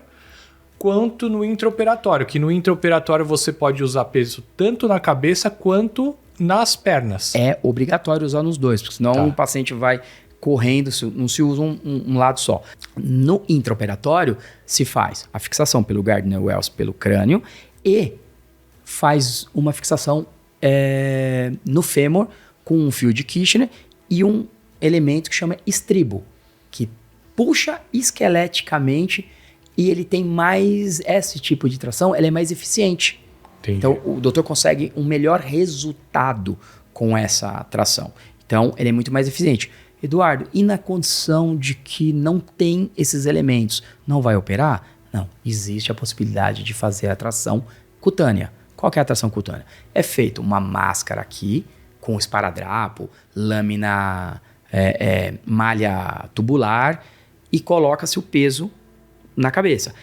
quanto no intraoperatório, que no intraoperatório você pode usar peso tanto na cabeça quanto nas pernas. É obrigatório usar nos dois, porque senão o paciente vai correndo, não se usa um lado só. No intraoperatório se faz a fixação pelo Gardner-Wells pelo crânio e faz uma fixação no fêmur com um fio de Kirchner e um elemento que chama estribo, que puxa esqueleticamente e ele tem mais esse tipo de tração, ela é mais eficiente. Entendi. Então o doutor consegue um melhor resultado com essa tração. Então ele é muito mais eficiente. Eduardo, e na condição de que não tem esses elementos, não vai operar? Não, existe a possibilidade de fazer a tração cutânea. Qual que é a tração cutânea? É feita uma máscara aqui, com esparadrapo, lâmina, malha tubular e coloca-se o peso na cabeça.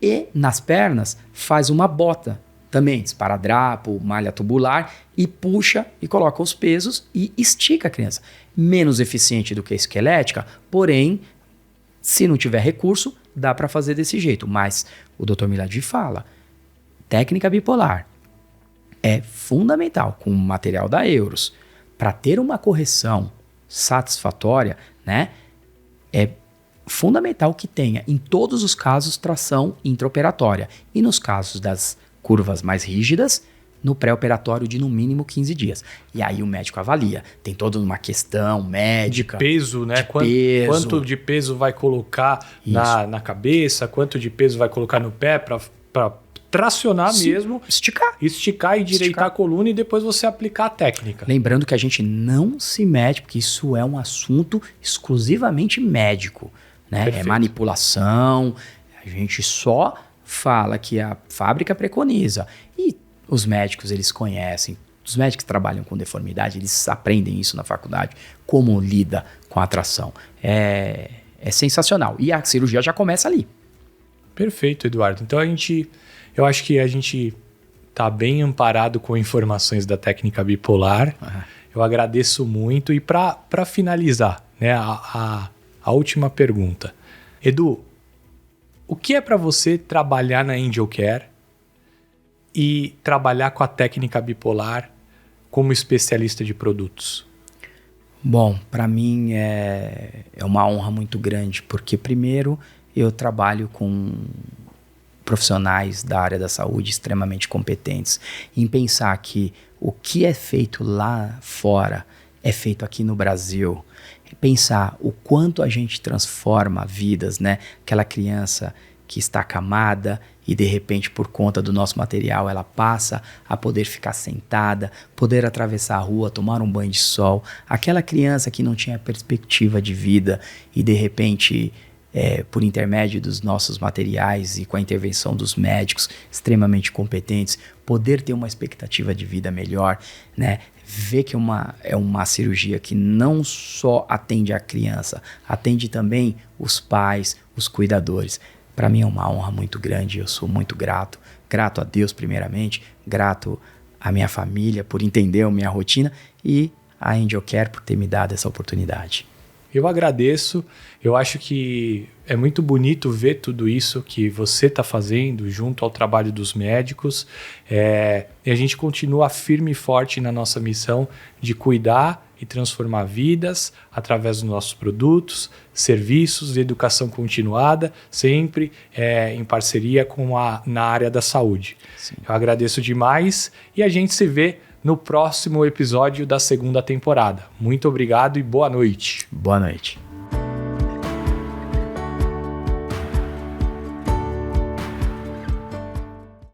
E nas pernas faz uma bota também, esparadrapo, malha tubular e puxa e coloca os pesos e estica a criança. Menos eficiente do que a esquelética, porém, se não tiver recurso, dá para fazer desse jeito. Mas o Dr. Milady fala, técnica bipolar é fundamental com o material da Euros. Para ter uma correção satisfatória, né, é fundamental que tenha, em todos os casos, tração intraoperatória. E nos casos das curvas mais rígidas, no pré-operatório de no mínimo 15 dias. E aí o médico avalia. Tem toda uma questão médica. De peso, né? Quanto de peso vai colocar na cabeça, quanto de peso vai colocar no pé para tracionar mesmo. Esticar e direitar a coluna e depois você aplicar a técnica. Lembrando que a gente não se mete, porque isso é um assunto exclusivamente médico. Né? É manipulação, a gente só fala que a fábrica preconiza. E os médicos, eles conhecem, os médicos que trabalham com deformidade, eles aprendem isso na faculdade, como lida com a tração. É sensacional. E a cirurgia já começa ali. Perfeito, Eduardo. Então eu acho que a gente está bem amparado com informações da técnica bipolar. Eu agradeço muito. E para finalizar, né, a última pergunta. Edu, o que é para você trabalhar na Angel Care e trabalhar com a técnica bipolar como especialista de produtos? Bom, para mim é uma honra muito grande, porque primeiro eu trabalho com profissionais da área da saúde extremamente competentes em pensar que o que é feito lá fora é feito aqui no Brasil. Pensar o quanto a gente transforma vidas, né? Aquela criança que está acamada e de repente por conta do nosso material ela passa a poder ficar sentada, poder atravessar a rua, tomar um banho de sol. Aquela criança que não tinha perspectiva de vida e de repente por intermédio dos nossos materiais e com a intervenção dos médicos extremamente competentes, poder ter uma expectativa de vida melhor, né? Ver que é uma cirurgia que não só atende a criança, atende também os pais, os cuidadores. Para mim é uma honra muito grande, eu sou muito grato a Deus primeiramente, grato à minha família por entender a minha rotina e a Angel Care por ter me dado essa oportunidade. Eu agradeço, eu acho que é muito bonito ver tudo isso que você está fazendo junto ao trabalho dos médicos, e a gente continua firme e forte na nossa missão de cuidar e transformar vidas através dos nossos produtos, serviços e educação continuada, sempre em parceria na área da saúde. Sim. Eu agradeço demais e a gente se vê no próximo episódio da segunda temporada. Muito obrigado e boa noite. Boa noite.